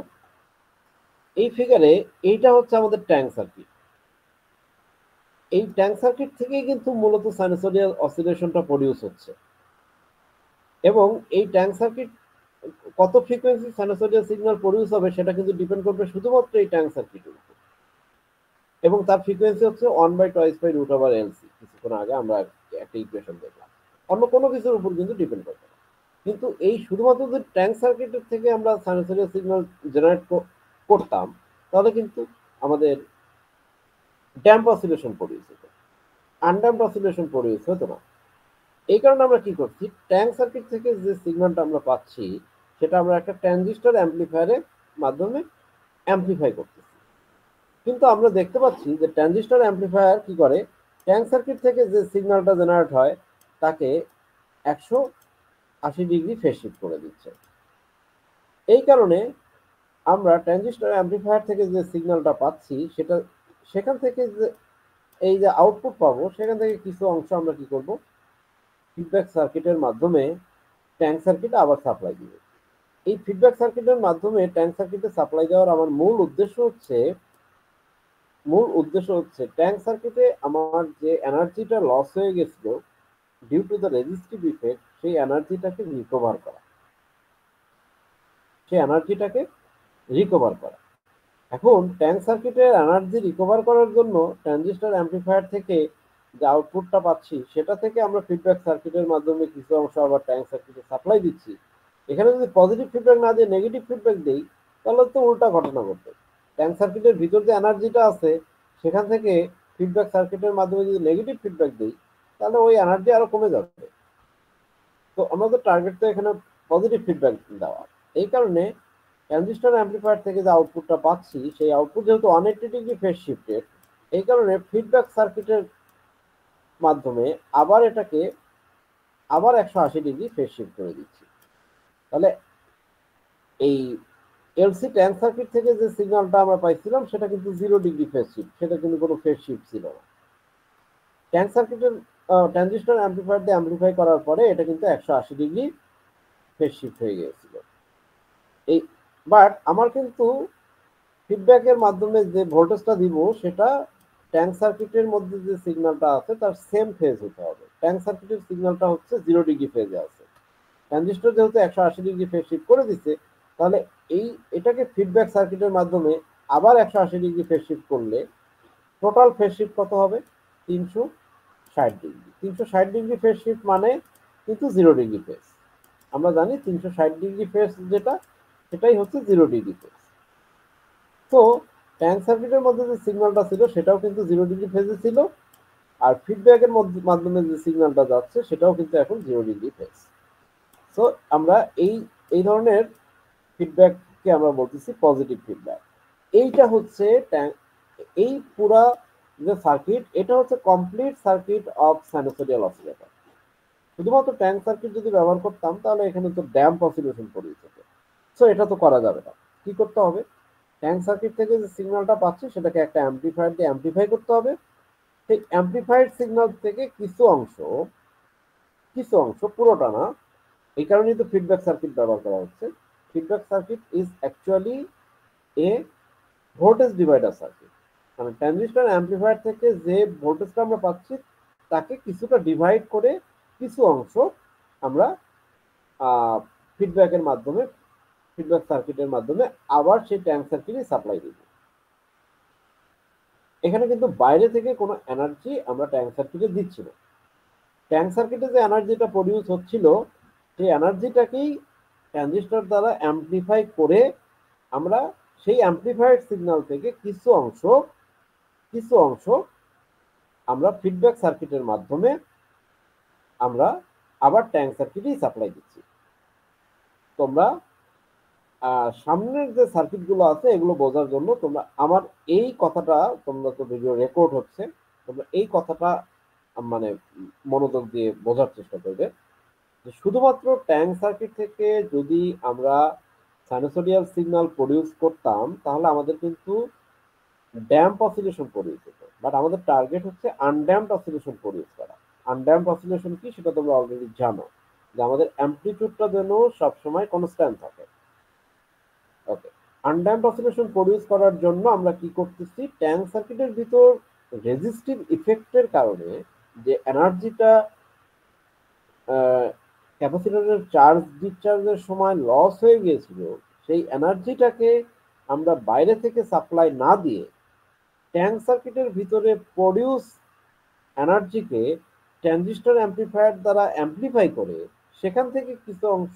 এই ফিগারে এইটা হচ্ছে আমাদের ট্যাঙ্ক সার্কিট। এই ট্যাঙ্ক সার্কিট থেকেই কিন্তু মূলত সাইনোসোডিয়াল অসিলেশনটা প্রডিউস হচ্ছে। এবং এই ট্যাঙ্ক সার্কিট কত ফ্রিকোয়েন্সি সাইনোসোডিয়াল সিগন্যাল প্রডিউস হবে সেটা কিন্তু ডিপেন্ড করবে শুধুমাত্র এই ট্যাঙ্ক সার্কিটের উপর, এবং তার ফ্রিকোয়েন্সি হচ্ছে 1/2/√LC। কিছুক্ষণ আগে আমরা একটা ইকুয়েশন দেখলাম, অন্য কোনো কিছুর উপর কিন্তু ডিপেন্ড করবে না। কিন্তু এই শুধুমাত্র যদি ট্যাঙ্ক সার্কিটের থেকে আমরা সাইনোসোডিয়াল সিগন্যাল জেনারেট করতাম, তাহলে কিন্তু আমাদের ড্যাম্প অসিলেশন প্রডিউস হতো, আনড্যাম্প অসিলেশন প্রডিউস হতো না। এই কারণে আমরা কি করছি, ট্যাঙ্ক সার্কিট থেকে যে সিগন্যালটা আমরা পাচ্ছি সেটা আমরা একটা ট্রানজিস্টর অ্যাম্পলিফায়ারের মাধ্যমে অ্যাম্পলিফাই করতেছি। কিন্তু আমরা দেখতে পাচ্ছি যে ট্রানজিস্টর অ্যাম্পলিফায়ার কি করে, ট্যাঙ্ক সার্কিট থেকে যে সিগন্যালটা জেনারেট হয় তাকে 180 ডিগ্রি ফেজ শিফট করে দিচ্ছে। এই কারণে আমরা ট্রানজিস্টর অ্যাম্পলিফায়ার থেকে যে সিগন্যালটা পাচ্ছি সেটা সেখান থেকে যে এই যে আউটপুট পাবো সেখান থেকে কিছু অংশ আমরা কি করব, ফিডব্যাক সার্কিটের মাধ্যমে ট্যাঙ্ক সার্কিটে আবার সাপ্লাই দিব। এই ফিডব্যাক সার্কিটের মাধ্যমে ট্যাঙ্ক সার্কিটে সাপ্লাই দেওয়ার আমার মূল উদ্দেশ্য হচ্ছে ট্যাঙ্ক সার্কিটে আমার যে এনার্জিটা লস হয়ে গেছিল due to the resistive effect, সেই এনার্জিটাকে রিকভার করা। এখন ট্যাঙ্ক সার্কিটের এনার্জি রিকভার করার জন্য ট্রানজিস্টর অ্যাম্পলিফায়ার থেকে যে আউটপুটটা পাচ্ছি সেটা থেকে আমরা ফিডব্যাক সার্কিটের মাধ্যমে কিছু অংশ আবার ট্যাঙ্ক সার্কিটে সাপ্লাই দিচ্ছি। এখানে যদি পজিটিভ ফিডব্যাক না দিয়ে নেগেটিভ ফিডব্যাক দিই তাহলে তো উল্টা ঘটনা ঘটবে। ট্যাঙ্ক সার্কিটের ভিতর যে এনার্জিটা আছে সেখান থেকে ফিডব্যাক সার্কিটের মাধ্যমে যদি নেগেটিভ ফিডব্যাক দিই তাহলে ওই এনার্জি আরো কমে যাবে। তো আমাদের টার্গেট তো এখানে পজিটিভ ফিডব্যাক দেওয়া। এই কারণে ট্রানজিস্টর অ্যাম্পলিফায়ার থেকে যে আউটপুটটা পাচ্ছি সেই আউটপুট যেহেতু 180 ডিগ্রি ফেজ শিফটেড, এই কারণে ফিডব্যাক সার্কিটের মাধ্যমে আবার এটাকে 180 ডিগ্রি ফেজ শিফট করে দিচ্ছি। তাহলে এই এলসি ট্যাঙ্ক সার্কিট থেকে যে সিগন্যালটা আমরা পাইছিলাম সেটা কিন্তু 0 ডিগ্রি ফেজ শিফট, সেটা কিন্তু কোনো ফেজ শিফট ছিল না। ট্যাঙ্ক সার্কিটের ট্রানজিস্টর অ্যাম্পলিফায়ার দিয়ে অ্যাম্পলিফাই করার পরে এটা কিন্তু 180 ডিগ্রি ফেজ শিফট হয়ে গিয়েছিল। এই বাট আমার কিন্তু ফিডব্যাকের মাধ্যমে যে ভোল্টেজটা দিব সেটা ট্যাঙ্ক সার্কিটের মধ্যে যে সিগন্যালটা আছে তার সেম ফেজ হতে হবে। ট্যাঙ্ক সার্কিটের সিগন্যালটা হচ্ছে 0 ডিগ্রি ফেজে আছে, ট্রানজিস্টর যেহেতু 180 ডিগ্রি ফেজ শিফট করে দিচ্ছে, তাহলে এটাকে ফিডব্যাক সার্কিটের মাধ্যমে আবার 180 ডিগ্রি ফেজ শিফট করলে টোটাল ফেজ শিফট কত হবে, 360 ডিগ্রি। 360 ডিগ্রি ফেজ শিফট মানে কিন্তু 0 ডিগ্রি ফেজ। আমরা জানি 360 ডিগ্রি ফেজ যেটা সেটাই হচ্ছে 0 ডিগ্রি ফেজ। তো ট্যাঙ্ক সার্কিটের মধ্যে যে সিগন্যালটা ছিল সেটাও কিন্তু 0 ডিগ্রি ফেজে ছিল, আর ফিডব্যাকের মাধ্যমে যে সিগন্যালটা যাচ্ছে সেটাও কিন্তু এখন 0 ডিগ্রি ফেজ। সো আমরা এই ধরনের ফিডব্যাককে আমরা বলতেছি পজিটিভ ফিডব্যাক। এইটা হচ্ছে এই পুরা যে সার্কিট এটা হচ্ছে complete circuit of sinusoidal oscillator. শুধুমাত্র ট্যাঙ্ক সার্কিট যদি ব্যবহার করতাম তাহলে এখানে তো ড্যাম্প অসিলেশন পড়ে যেত। সো এটা তো করা যাবে না। কি করতে হবে, ট্যাঙ্ক সার্কিট থেকে যে সিগন্যালটা পাচ্ছি সেটাকে একটা অ্যাম্পলিফায়ার দিয়ে অ্যাম্পলিফাই করতে হবে। সেই অ্যাম্পলিফাইড সিগন্যাল থেকে কিছু অংশ, পুরোটা না, এই কারণেই তো ফিডব্যাক সার্কিট ব্যবহার করা হচ্ছে। Feedback circuit is actually A voltage divider circuit. মানে ট্রানজিস্টর অ্যাম্পলিফায়ার থেকে যে ভোল্টেজটা আমরা পাচ্ছি তাকে কিছুটা ডিভাইড করে কিছু অংশ আমরা ফিডব্যাক সার্কিটের মাধ্যমে আবার সেই ট্যাঙ্ক সার্কিটে সাপ্লাই দিব। এখানে কিন্তু বাইরে থেকে কোনো এনার্জি আমরা ট্যাঙ্ক সার্কিটে দিচ্ছি না। ট্যাঙ্ক সার্কিটে যে এনার্জিটা প্রডিউস হচ্ছিল সেই এনার্জিটাকেই ট্রানজিস্টর দ্বারা অ্যাম্পলিফাই করে আমরা সেই অ্যাম্পলিফাইড সিগন্যাল থেকে কিছু অংশ আমরা ফিডব্যাক সার্কিটের মাধ্যমে আমরা আবার ট্যাঙ্ক সার্কিটেই সাপ্লাই দিচ্ছি। তোমরা সামনের যে সার্কিটগুলো আছে এগুলো বোঝার জন্য তোমরা আমার এই কথাটা, তোমরা তো ভিডিও রেকর্ড হচ্ছে, তোমরা এই কথাটা মানে মনোযোগ দিয়ে বোঝার চেষ্টা করবে যে শুধুমাত্র ট্যাঙ্ক সার্কিট থেকে যদি আমরা সাইনোসোডিয়াল সিগন্যাল প্রডিউস করতাম তাহলে আমাদের কিন্তু ড্যাম্প অসিলেশন প্রডিউস হতো, বাট আমাদের টার্গেট হচ্ছে আনড্যাম্পড অসিলেশন প্রডিউস করা। আনড্যাম্পড অসিলেশন কি সেটা তোমরা অলরেডি জানো, যে আমাদের অ্যামপ্লিটিউডটা যেন সবসময় কনস্ট্যান্ট থাকে। ওকে, আনড্যাম্পড অসিলেশন প্রডিউস করার জন্য আমরা কি করতেছি, ট্যাঙ্ক সার্কিটের ভিতর রেজিস্টিভ ইফেক্টের কারণে যে এনার্জিটা ক্যাপাসিটরের চার্জ ডিসচার্জের সময় লস হয়ে গিয়েছিল, সেই এনার্জিটাকে আমরা বাইরে থেকে সাপ্লাই না দিয়ে ট্যাঙ্ক সার্কিটের ভিতরে প্রডিউস এনার্জিকে ট্রানজিস্টর অ্যাম্পলিফায়ার দ্বারা অ্যাম্পলিফাই করে সেখান থেকে কিছু অংশ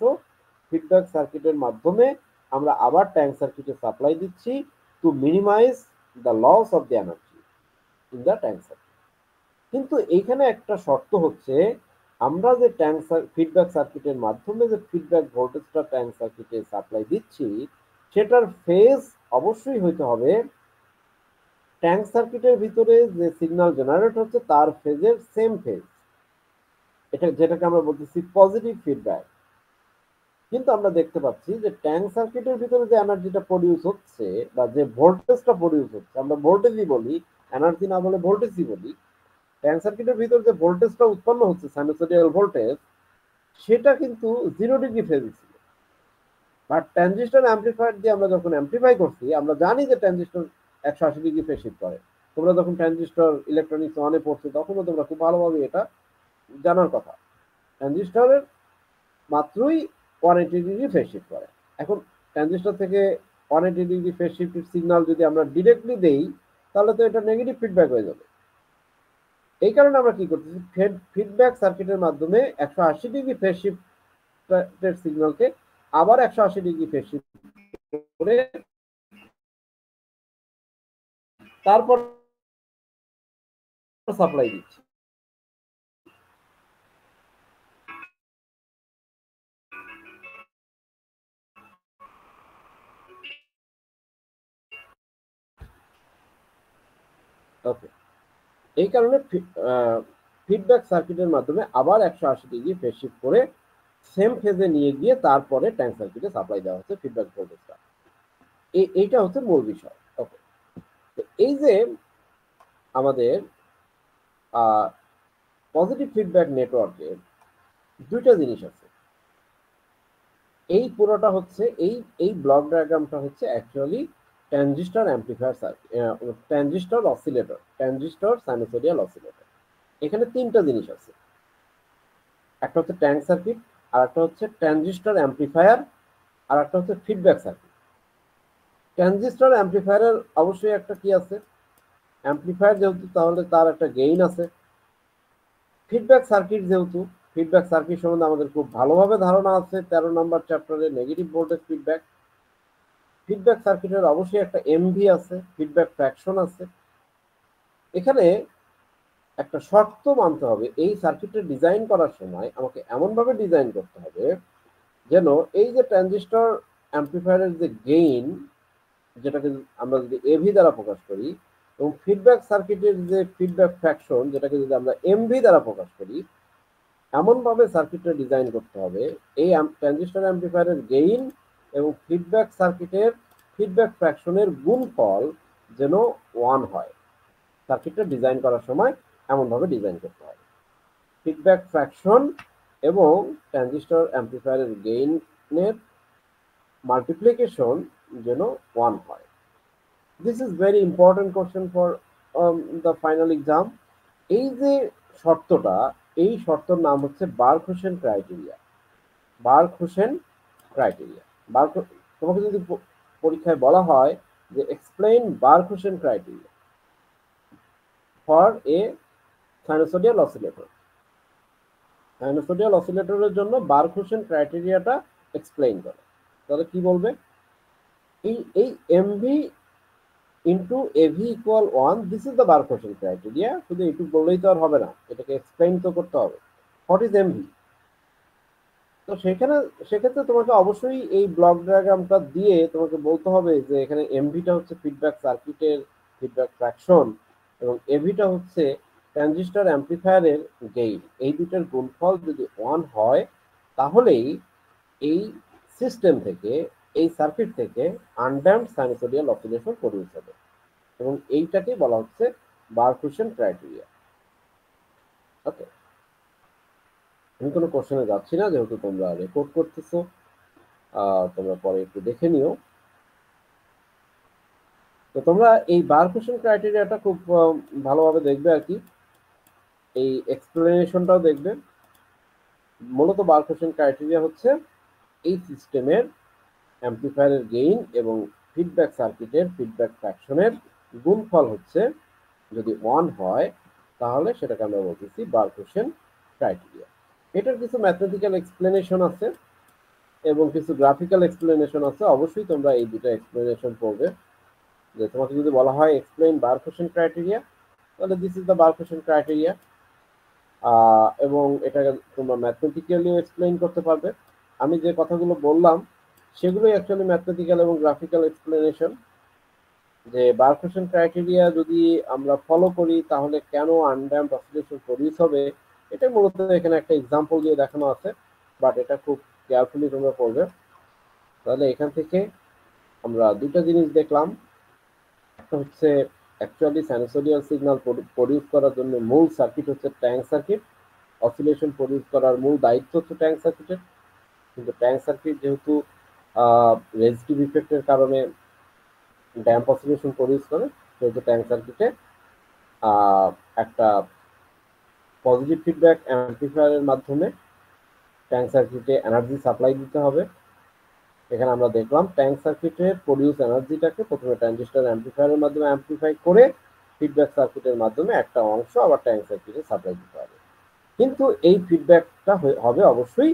ফিডব্যাক সার্কিটের মাধ্যমে আমরা আবার ট্যাঙ্ক সার্কিটে সাপ্লাই দিচ্ছি to minimise the loss of the energy in the tank circuit. কিন্তু এইখানে একটা শর্ত হচ্ছে, আমরা যে ট্যাঙ্ক ফিডব্যাক সার্কিটের মাধ্যমে যে ফিডব্যাক ভোল্টেজটা ট্যাঙ্ক সার্কিটে সাপ্লাই দিচ্ছি সেটার ফেজ অবশ্যই হইতে হবে ট্যাঙ্ক সার্কিটের ভিতরে যে সিগন্যাল জেনারেট হচ্ছে তার ফেজের সেম ফেজ, এটা যেটাকে আমরা বলতেছি পজিটিভ ফিডব্যাক। কিন্তু আমরা দেখতে পাচ্ছি যে ট্যাঙ্ক সার্কিটের ভিতরে যে এনার্জিটা প্রডিউস হচ্ছে বা যে ভোল্টেজটা প্রডিউস হচ্ছে, আমরা ভোল্টেজই বলি, এনার্জি না বলে ভোল্টেজই বলি, ট্যাঙ্ক সার্কিটের ভিতরে যে ভোল্টেজটা উৎপন্ন হচ্ছে সাইনোসয়েডাল ভোল্টেজ, সেটা কিন্তু 0 ডিগ্রি ফেজে ছিল। বাট ট্রানজিস্টর অ্যাম্পলিফায়ার দিয়ে আমরা যখন অ্যাম্পলিফাই করছি, আমরা জানি যে ট্রানজিস্টর 180 ডিগ্রি ফেজ শিফট করে। তোমরা যখন ট্রানজিস্টর ইলেকট্রনিক্স ওয়ানে পড়ছো তখনও তোমরা খুব ভালোভাবে এটা জানার কথা। ট্রানজিস্টরের মাত্রই 180 ডিগ্রি ফেজ শিফট করে। এখন ট্রানজিস্টর থেকে 180 ডিগ্রি ফেজ শিফটের সিগন্যাল যদি আমরা ডিরেক্টলি দেই তাহলে তো এটা নেগেটিভ ফিডব্যাক হয়ে যাবে। এই কারণে আমরা কি করতেছি, ফিডব্যাক সার্কিটের মাধ্যমে 180 ডিগ্রি ফেজ শিফটের সিগন্যালকে আবার 180 ডিগ্রি ফেজ শিফট করে তারপর সাপ্লাই দিচ্ছি। ওকে, এই কারণে ফিডব্যাক সার্কিটের মাধ্যমে আবার 180 ডিগ্রি ফেজ শিফট করে সেম ফেজে নিয়ে গিয়ে তারপরে ট্যাঙ্ক সার্কিটে সাপ্লাই দেওয়া হচ্ছে ফিডব্যাক ভোল্টেজটা। এইটা হচ্ছে মূল বিষয়। ওকে, এই যে আমাদের পজিটিভ ফিডব্যাক নেটওয়ার্কের দুইটা জিনিস আছে। এই পুরোটা হচ্ছে এই ব্লক ডায়াগ্রামটা হচ্ছে actually transistor amplifier circuit, transistor oscillator, transistor sinusoidal oscillator. এখানে তিনটা জিনিস আছে, একটা হচ্ছে ট্যাঙ্ক সার্কিট, আর একটা হচ্ছে ট্রানজিস্টর অ্যাম্পলিফায়ার, আর একটা হচ্ছে ফিডব্যাক সার্কিট। ট্রানজিস্টর অ্যাম্পলিফায়ারের অবশ্যই একটা কি আছে, অ্যাম্পলিফায়ার যেহেতু তাহলে তার একটা গেইন আছে। ফিডব্যাক সার্কিট যেহেতু, ফিডব্যাক সার্কিট সম্বন্ধে আমাদের খুব ভালোভাবে ধারণা আছে 13 নম্বর চ্যাপ্টারে নেগেটিভ ভোল্টেজ ফিডব্যাক। ফিডব্যাক সার্কিটের অবশ্যই একটা এমভি আছে, ফিডব্যাক ফ্র্যাকশন আছে। এখানে একটা শর্ত মানতে হবে, এই সার্কিটটা ডিজাইন করার সময় আমাকে এমনভাবে ডিজাইন করতে হবে যেন এই যে ট্রানজিস্টর অ্যাম্পলিফায়ারের যে গেইন, যেটাকে আমরা যদি এভি দ্বারা প্রকাশ করি, এবং ফিডব্যাক সার্কিটের যে ফিডব্যাক ফ্র্যাকশন, যেটাকে যদি আমরা এমভি দ্বারা প্রকাশ করি, এমনভাবে সার্কিটটা ডিজাইন করতে হবে এই ট্রানজিস্টর অ্যাম্পলিফায়ারের গেইন এবং ফিডব্যাক সার্কিটের ফিডব্যাক ফ্র্যাকশনের গুণফল যেন 1 হয়। সার্কিটটা ডিজাইন করার সময় এমনভাবে ডিজাইন করতে হবে ফিডব্যাক ফ্র্যাকশন এবং ট্রানজিস্টর অ্যাম্পলিফায়ারের গেইনের মাল্টিপ্লিকেশন যেন 1 হয়। This is very important question for the final exam. এই যে শর্তটা, এই শর্তর নাম হচ্ছে বার্ক-হুসেন ক্রাইটেরিয়া। বার্ক-হুসেন ক্রাইটেরিয়া। তোমাকে যদি পরীক্ষায় বলা হয় যে explain Barkhausen criteria for a sinusoidal oscillator, sinusoidal অসিলেটরের জন্য বার্ক-হুসেন ক্রাইটেরিয়াটা এক্সপ্লেইন করে, তাহলে কি বলবে? এই MV into AV equal 1, this is the Barkhausen criteria. শুধু এইটুকু বললেই তো আর হবে না, এটাকে এক্সপ্লেইন তো করতে হবে। What is MV? তো সেক্ষেত্রে তোমাকে অবশ্যই এই ব্লক ডায়াগ্রামটা দিয়ে তোমাকে বলতে হবে যে এখানে এমভিটা হচ্ছে ফিডব্যাক সার্কিটের ফিডব্যাক ফ্র্যাকশন এবং এভিটা হচ্ছে ট্রানজিস্টর অ্যাম্পলিফায়ারের গেইন। এই দুটার গুণফল যদি 1 হয় তাহলেই এই সিস্টেম থেকে, এই সার্কিট থেকে আনড্যাম্পড সাইনোসয়েডাল অসিলেশন প্রডিউস হবে এবং এইটাকে বলা হচ্ছে বার্ক-হুসেন ক্রাইটেরিয়া। ওকে, আমি কোনো কোশ্চেনে যাচ্ছি না, যেহেতু তোমরা রেকর্ড করতেছো, তোমরা পরে একটু দেখে নিও। তো তোমরা এই বারকুশন ক্রাইটেরিয়াটা খুব ভালোভাবে দেখবে আর কি, এই এক্সপ্লেনেশনটাও দেখবে। মূলত বারকুশন ক্রাইটেরিয়া হচ্ছে এই সিস্টেমের অ্যাম্প্লিফায়ারের গেইন এবং ফিডব্যাক সার্কিটের ফিডব্যাক ফ্র্যাকশনের গুণফল হচ্ছে যদি 1 হয় তাহলে সেটাকে আমরা বলতেছি বারকুশন ক্রাইটেরিয়া। এটার কিছু ম্যাথমেটিক্যাল এক্সপ্লেনেশন আছে এবং কিছু গ্রাফিক্যাল এক্সপ্লেনেশন আছে। অবশ্যই তোমরা এই দুটো এক্সপ্লেনেশন পড়বে। যে তোমাকে যদি বলা হয় এক্সপ্লেইন বারকুশন ক্রাইটেরিয়া, তাহলে দিস ইজ দ্য বারকুশন ক্রাইটেরিয়া, এবং এটাকে তোমরা ম্যাথমেটিক্যালিও এক্সপ্লেইন করতে পারবে। আমি যে কথাগুলো বললাম সেগুলোই অ্যাকচুয়ালি ম্যাথমেটিক্যাল এবং গ্রাফিক্যাল এক্সপ্লেনেশন। যে বারকুশন ক্রাইটেরিয়া যদি আমরা ফলো করি তাহলে কেন আনড্যাম্পড অসিলেশন প্রডিউস হবে, এটা মূলত এখানে একটা এক্সাম্পল দিয়ে দেখানো আছে, বাট এটা খুব কেয়ারফুলি তোমরা পড়বে। তাহলে এখান থেকে আমরা দুটো জিনিস দেখলাম। একটা হচ্ছে অ্যাকচুয়ালি সাইনোসোডিয়াল সিগন্যাল প্রডিউস করার জন্য মূল সার্কিট হচ্ছে ট্যাঙ্ক সার্কিট, অসিলেশন প্রডিউস করার মূল দায়িত্ব হচ্ছে ট্যাঙ্ক সার্কিটের। কিন্তু ট্যাঙ্ক সার্কিট যেহেতু রেজিস্টিভ ইফেক্টের কারণে ড্যাম্প অসিলেশন প্রডিউস করে, সেহেতু ট্যাঙ্ক সার্কিটে একটা পজিটিভ ফিডব্যাক অ্যাম্প্লিফায়ারের মাধ্যমে ট্যাঙ্ক সার্কিটে এনার্জি সাপ্লাই দিতে হবে। এখানে আমরা দেখলাম ট্যাঙ্ক সার্কিটের প্রডিউস এনার্জিটাকে প্রথমে ট্রানজিস্টর অ্যাম্প্লিফায়ারের মাধ্যমে অ্যাম্প্লিফাই করে ফিডব্যাক সার্কিটের মাধ্যমে একটা অংশ আবার ট্যাঙ্ক সার্কিটে সাপ্লাই দিতে হবে। কিন্তু এই ফিডব্যাকটা হবে অবশ্যই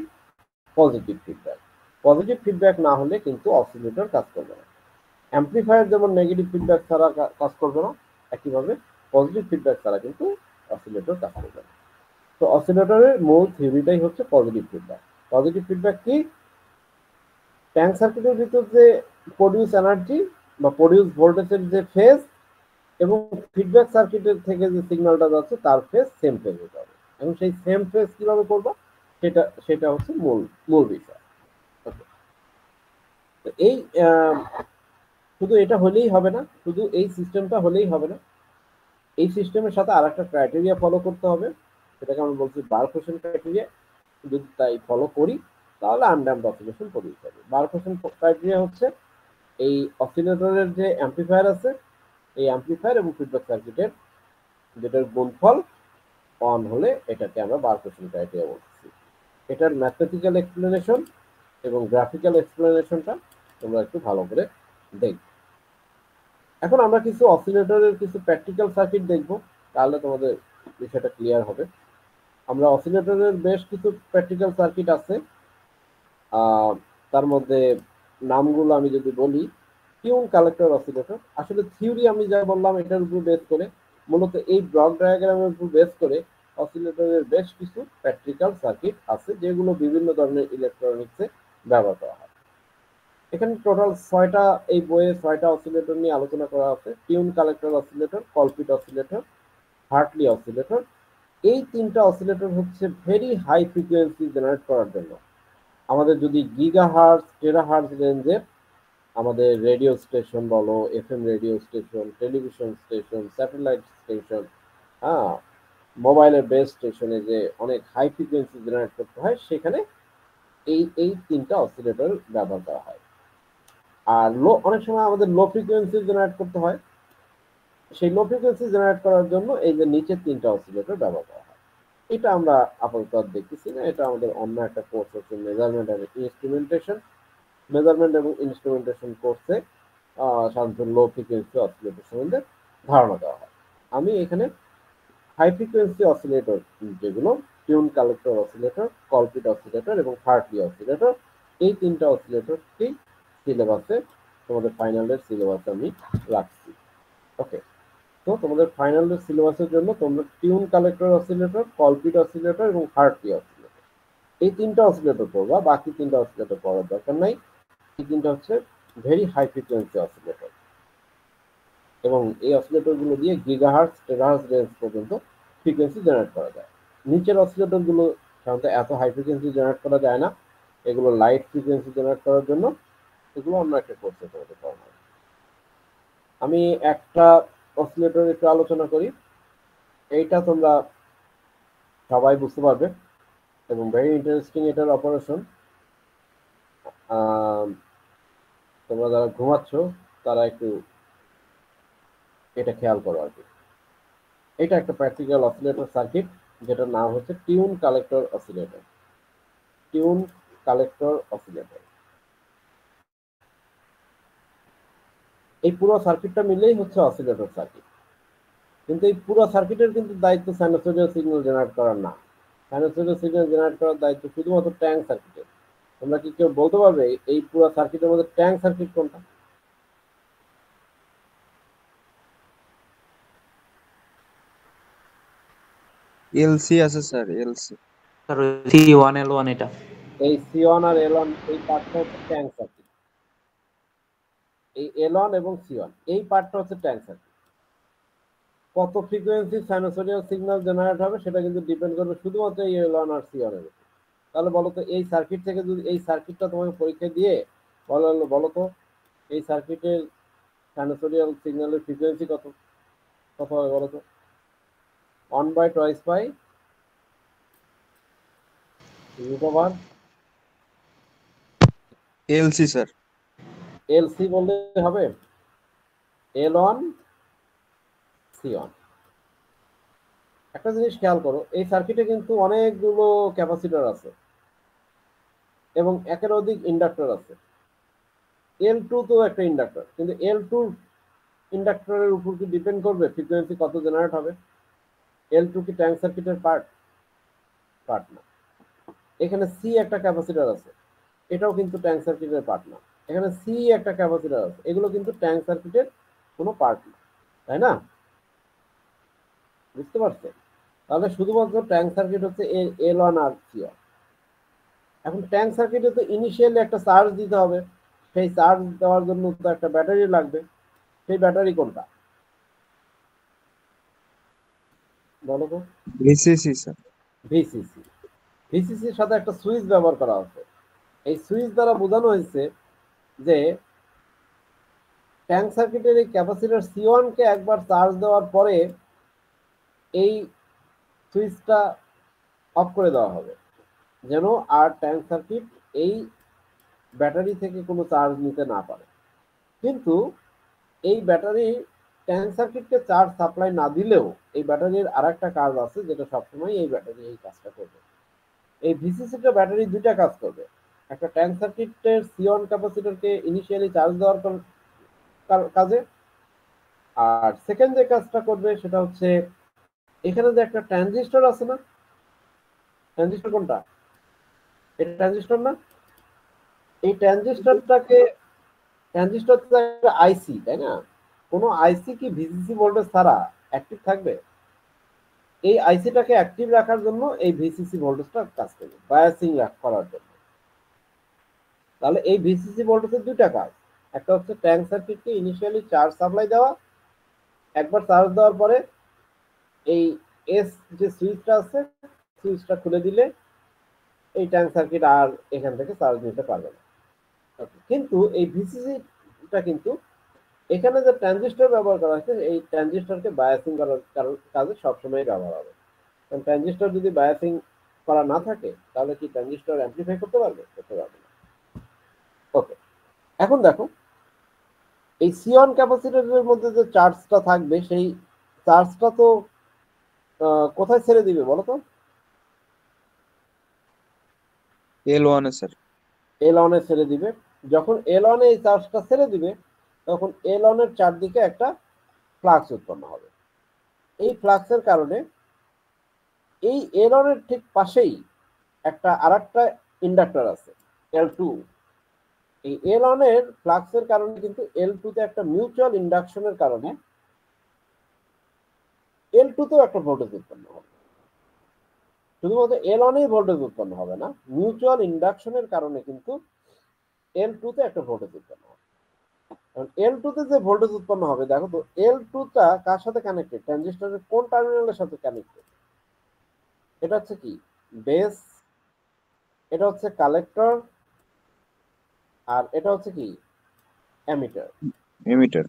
পজিটিভ ফিডব্যাক। পজিটিভ ফিডব্যাক না হলে কিন্তু অসিলেটর কাজ করবে না। অ্যাম্প্লিফায়ার যেমন নেগেটিভ ফিডব্যাক ছাড়া কাজ করবে না, একইভাবে পজিটিভ ফিডব্যাক ছাড়া কিন্তু অসিলেটর কাজ করবে না। তো অসিলেটরের মূল থিওরিটাই হচ্ছে পজিটিভ ফিডব্যাক। পজিটিভ ফিডব্যাক কি? ট্যাঙ্ক সার্কিটের ভিতর যে প্রডিউস এনার্জি বা প্রডিউস ভোল্টেজের যে ফেজ এবং ফিডব্যাক সার্কিটের থেকে যে সিগন্যালটা যাচ্ছে তার ফেজ সেম ফেজ হতে হবে। এবং সেই সেম ফেজ কিভাবে করবো সেটা হচ্ছে মূল বিষয়। তো এই শুধু এটা হলেই হবে না, শুধু এই সিস্টেমটা হলেই হবে না, এই সিস্টেমের সাথে আর একটা ক্রাইটেরিয়া ফলো করতে হবে, সেটাকে আমরা বলছি বারকুশন ক্রাইটেরিয়া। যদি তাই ফলো করি তাহলে আনড্যাম্পড অসিলেশন প্রডিউস হবে। বারকুশন ক্রাইটেরিয়া হচ্ছে এই অসিলেটরের যে অ্যাম্প্লিফায়ার আছে, এই অ্যাম্প্লিফায়ার এবং ফিডব্যাক সার্কিটের যেটার গুণফল 1 হলে এটাকে আমরা বারকুশন ক্রাইটেরিয়া বলতেছি। এটার ম্যাথমেটিক্যাল এক্সপ্লেনেশন এবং গ্রাফিক্যাল এক্সপ্লেনেশনটা তোমরা একটু ভালো করে দেখবে। এখন আমরা কিছু অসিলেটরের কিছু প্র্যাকটিক্যাল সার্কিট দেখব, তাহলে তোমাদের বিষয়টা ক্লিয়ার হবে। আমরা অসিলেটরের বেশ কিছু প্র্যাকটিক্যাল সার্কিট আছে, তার মধ্যে নামগুলো আমি যদি বলি, টিউন কালেক্টর অসিলেটর। আসলে থিওরি আমি যা বললাম এটার উপর বেস করে, মূলত এই ব্লক ডায়াগ্রামের উপর বেস করে অসিলেটরের বেশ কিছু প্র্যাকটিক্যাল সার্কিট আছে যেগুলো বিভিন্ন ধরনের ইলেকট্রনিক্সে ব্যবহার করা হয়। এখানে টোটাল 6টা, এই বইয়ে 6টা অসিলেটর নিয়ে আলোচনা করা আছে। Tune collector oscillator, Colpitts oscillator, Hartley oscillator. এই 3টা অসিলেটর হচ্ছে ভেরি হাই ফ্রিকোয়েন্সি জেনারেট করার জন্য। আমাদের যদি গিগাহার্টজ টেরাহার্টজ রেঞ্জের আমাদের রেডিও স্টেশন বলো, FM radio station, television station, satellite station, হ্যাঁ, মোবাইলের বেস স্টেশনে যে অনেক হাই ফ্রিকোয়েন্সি জেনারেট করতে হয়, সেখানে এই 3টা অসিলেটর ব্যবহার করা হয়। আর অনেক সময় আমাদের লো ফ্রিকোয়েন্সি জেনারেট করতে হয়, সেই লো ফ্রিকোয়েন্সি জেনারেট করার জন্য এই যে নিচের 3টা অসিলেটর ব্যবহার করা হয়। এটা আমরা আপাতত দেখতেছি না, এটা আমাদের অন্য একটা কোর্স হচ্ছে মেজারমেন্ট এবং ইনস্ট্রুমেন্টেশন। মেজারমেন্ট এবং ইনস্ট্রুমেন্টেশন কোর্সে সাধারণত লো ফ্রিকোয়েন্সি অসিলেটর সম্বন্ধে ধারণা দেওয়া হয়। আমি এখানে হাই ফ্রিকোয়েন্সি অসিলেটর যেগুলো tune collector oscillator, Colpitts oscillator এবং হার্টলি অসিলেটর, এই 3টা অসিলেটরকেই সিলেবাসে, তোমাদের ফাইনালের সিলেবাসে আমি রাখছি। ওকে, তো তোমাদের ফাইনালের সিলেবাসের জন্য তোমরা tune collector oscillator, Colpitts oscillator এবং হার্টলি অসিলেটর, এই 3টা অসিলেটর পড়বা, বাকি 3টা অসিলেটর পড়ার দরকার নাই। এই 3টা হচ্ছে ভেরি হাই ফ্রিকোয়েন্সি অসিলেটর এবং এই অসিলেটর গুলো দিয়ে গিগাহার্টজ টেরাহার্টজ রেঞ্জ পর্যন্ত ফ্রিকোয়েন্সি জেনারেট করা যায়। নিচের অসিলেটর গুলো সাধারণত এত হাই ফ্রিকোয়েন্সি জেনারেট করা যায় না, এগুলো লাইট ফ্রিকোয়েন্সি জেনারেট করার জন্য, এগুলো অন্য একটা কোর্সে তোমাদের পড়ানো হয়। আমি একটা অসিলেটর একটু আলোচনা করি, এইটা তোমরা সবাই বুঝতে পারবে এবং ভেরি ইন্টারেস্টিং এটার অপারেশন। তোমরা যারা ঘুমাচ্ছ তারা একটু এটা খেয়াল করো আর কি। এটা একটা প্র্যাকটিক্যাল অসিলেটর সার্কিট, যেটার নাম হচ্ছে tune collector oscillator. Tune collector oscillator, এই পুরো সার্কিটটা মিলেই হচ্ছে অসিলেটর সার্কিট। কিন্তু এই পুরো সার্কিটের কিন্তু দায়িত্ব সাইনোসয়েডাল সিগন্যাল জেনারেট করার না। সাইনোসয়েডাল সিগন্যাল জেনারেট করার দায়িত্ব শুধুমাত্র ট্যাঙ্ক সার্কিটের। তোমরা কি কেউ বলতে পারবে এই পুরো সার্কিটের মধ্যে ট্যাঙ্ক সার্কিট কোনটা? এলসি আছে স্যার, এলসি। স্যার C1L1 এটা। এই C1 আর L1 এই পার্টটা হচ্ছে ট্যাঙ্ক সার্কিট। এই L1 এবং C1 এই পার্টটা হচ্ছে ট্যাঙ্ক সার্কিট। কত ফ্রিকোয়েন্সি সাইনোসয়েডাল সিগন্যাল জেনারেট হবে সেটা কিন্তু ডিপেন্ড করবে শুধুমাত্র এই L1 আর C1 এর উপর। তাহলে বলো তো এই সার্কিট থেকে যদি এই সার্কিটটা তোমাকে পরীক্ষা দিয়ে বলো তো এই সার্কিটের সাইনোসয়েডাল সিগন্যালের ফ্রিকোয়েন্সি কত কত হবে বলো তো? 1/2 √, এলসি স্যার। LC বললে হবে, L1 C1। একটা জিনিস খেয়াল করো, এই সার্কিটে কিন্তু অনেকগুলো ক্যাপাসিটর আছে এবং একের অধিক ইন্ডাক্টর আছে। L2 তো একটা ইন্ডাক্টর, কিন্তু L2 ইন্ডাক্টরের উপর কি ডিপেন্ড করবে ফ্রিকোয়েন্সি কত জেনারেট হবে? L2 কি ট্যাঙ্ক সার্কিটের পার্ট না। এখানে C একটা ক্যাপাসিটর আছে, এটাও কিন্তু ট্যাঙ্ক সার্কিটের পার্ট না। এখানে C একটা ক্যাপাসিটর আছে, এগুলো কিন্তু ট্যাঙ্ক সার্কিটের কোনো পার্ট না, তাই না? বুঝতে পারছো? তাহলে শুধুমাত্র ট্যাঙ্ক সার্কিট হচ্ছে L1 আর C1। এখন ট্যাঙ্ক সার্কিটে তো ইনিশিয়ালি একটা চার্জ দিতে হবে, সেই চার্জ দেওয়ার জন্য তো একটা ব্যাটারি লাগবে। সেই ব্যাটারি কোনটা বলো তো? VCC sir. ভিসিসি। ভিসিসির সাথে একটা সুইচ ব্যবহার করা হচ্ছে। এই সুইচ দ্বারা বোঝানো হয়েছে যে ট্যাঙ্ক সার্কিটের এই ক্যাপাসিটর C1 কে একবার চার্জ দেওয়ার পরে এই সুইচটা অফ করে দেওয়া হবে, যেন আর ট্যাঙ্ক সার্কিট এই ব্যাটারি থেকে কোনো চার্জ নিতে না পারে। কিন্তু এই ব্যাটারি ট্যাঙ্ক সার্কিটকে চার্জ সাপ্লাই না দিলেও এই ব্যাটারির আর একটা কাজ আছে, যেটা সবসময় এই ব্যাটারি এই কাজটা করবে। এই ভিসিসিটা ব্যাটারি দুইটা কাজ করবে। একটা ট্যাঙ্ক সার্কিটের C1 ক্যাপাসিটরকে ইনিশিয়ালি চার্জ দেওয়ার কাজে, আর সেকেন্ড যে কাজটা করবে সেটা হচ্ছে এখানে যে একটা ট্রানজিস্টর আছে না, ট্রানজিস্টর কোনটা? এটা ট্রানজিস্টর না? এই ট্রানজিস্টর তো একটা আইসি, তাই না? কোনো আইসি কি ভিসিসি ভোল্টেজ ছাড়া অ্যাক্টিভ থাকবে? এই আইসিটাকে অ্যাক্টিভ রাখার জন্য এই ভিসিসি ভোল্টেজটা কাজ করবে, বায়াসিং করার জন্য। তাহলে এই ভিসিসি ভোল্টেজের দুইটা কাজ। একটা হচ্ছে ট্যাঙ্ক সার্কিটকে ইনিশিয়ালি চার্জ সাপ্লাই দেওয়া, একবার চার্জ দেওয়ার পরে এই এস যে সুইচটা আছে সুইচটা খুলে দিলে এই ট্যাঙ্ক সার্কিট আর এখান থেকে চার্জ নিতে পারবে না। কিন্তু এই ভিসিসিটা কিন্তু এখানে যে ট্রানজিস্টর ব্যবহার করা হয়েছে এই ট্রানজিস্টরকে বায়াসিং করার কাজে সবসময় ব্যবহার হবে। কারণ ট্রানজিস্টর যদি বায়াসিং করা না থাকে তাহলে কি ট্রানজিস্টর অ্যামপ্লিফাই করতে পারবে? করতে পারবে না। ওকে, এখন দেখো এই C1 ক্যাপাসিটরের মধ্যে যে চার্জটা থাকবে সেই চার্জটা তো কোথায় ছেড়ে দিবে বলো তো? L1 এ স্যার। L1 এ ছেড়ে দিবে। যখন L1 এ এই চার্জটা ছেড়ে দিবে তখন L1 এর চারদিকে একটা ফ্লাক্স উৎপন্ন হবে। এই ফ্লাক্সের কারণে এই L1 এর ঠিক পাশেই একটা আরেকটা ইন্ডাক্টর আছে L2। এই L1 এর ফ্লাক্সের কারণে কিন্তু L2 তে একটা মিউচুয়াল ইন্ডাকশনের কারণে L2 তেও একটা ভোল্টেজ উৎপন্ন হবে। শুধুমাত্র L1 এই ভোল্টেজ উৎপন্ন হবে না, মিউচুয়াল ইন্ডাকশনের কারণে কিন্তু L2 তে একটা ভোল্টেজ উৎপন্ন হবে। কারণ L2 তে যে ভোল্টেজ উৎপন্ন হবে, দেখো তো L2 টা কার সাথে কানেক্টেড? ট্রানজিস্টরের কোন টার্মিনালের সাথে কানেক্টেড? এটা হচ্ছে কি বেস, এটা হচ্ছে কালেক্টর, আর এটা হচ্ছে কি অ্যামিটার। এমিটার।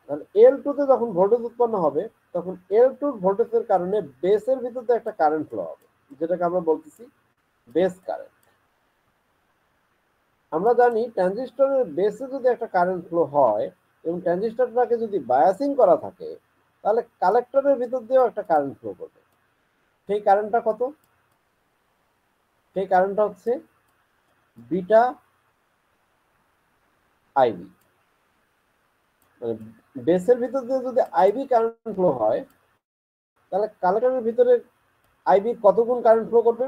তাহলে L2 তে যখন ভোল্টেজ উৎপন্ন হবে তখন L2 ভোল্টেজের কারণে বেসের ভিতরে একটা কারেন্ট ফ্লো হবে, যেটাকে আমরা বলতেছি বেস কারেন্ট। আমরা জানি ট্রানজিস্টরের বেসে যদি একটা কারেন্ট ফ্লো হয় এবং ট্রানজিস্টরটাকে যদি বায়াসিং করা থাকে তাহলে কালেক্টরের ভিতর দিয়েও একটা কারেন্ট ফ্লো করবে। সেই কারেন্টটা কত? সেই কারেন্টটা হচ্ছে বিটা আইবি। মানে বেসের ভিতর দিয়ে যদি আইবি কারেন্ট ফ্লো হয় তাহলে কালেক্টরের ভিতরে আইবি কত গুণ কারেন্ট ফ্লো করবে?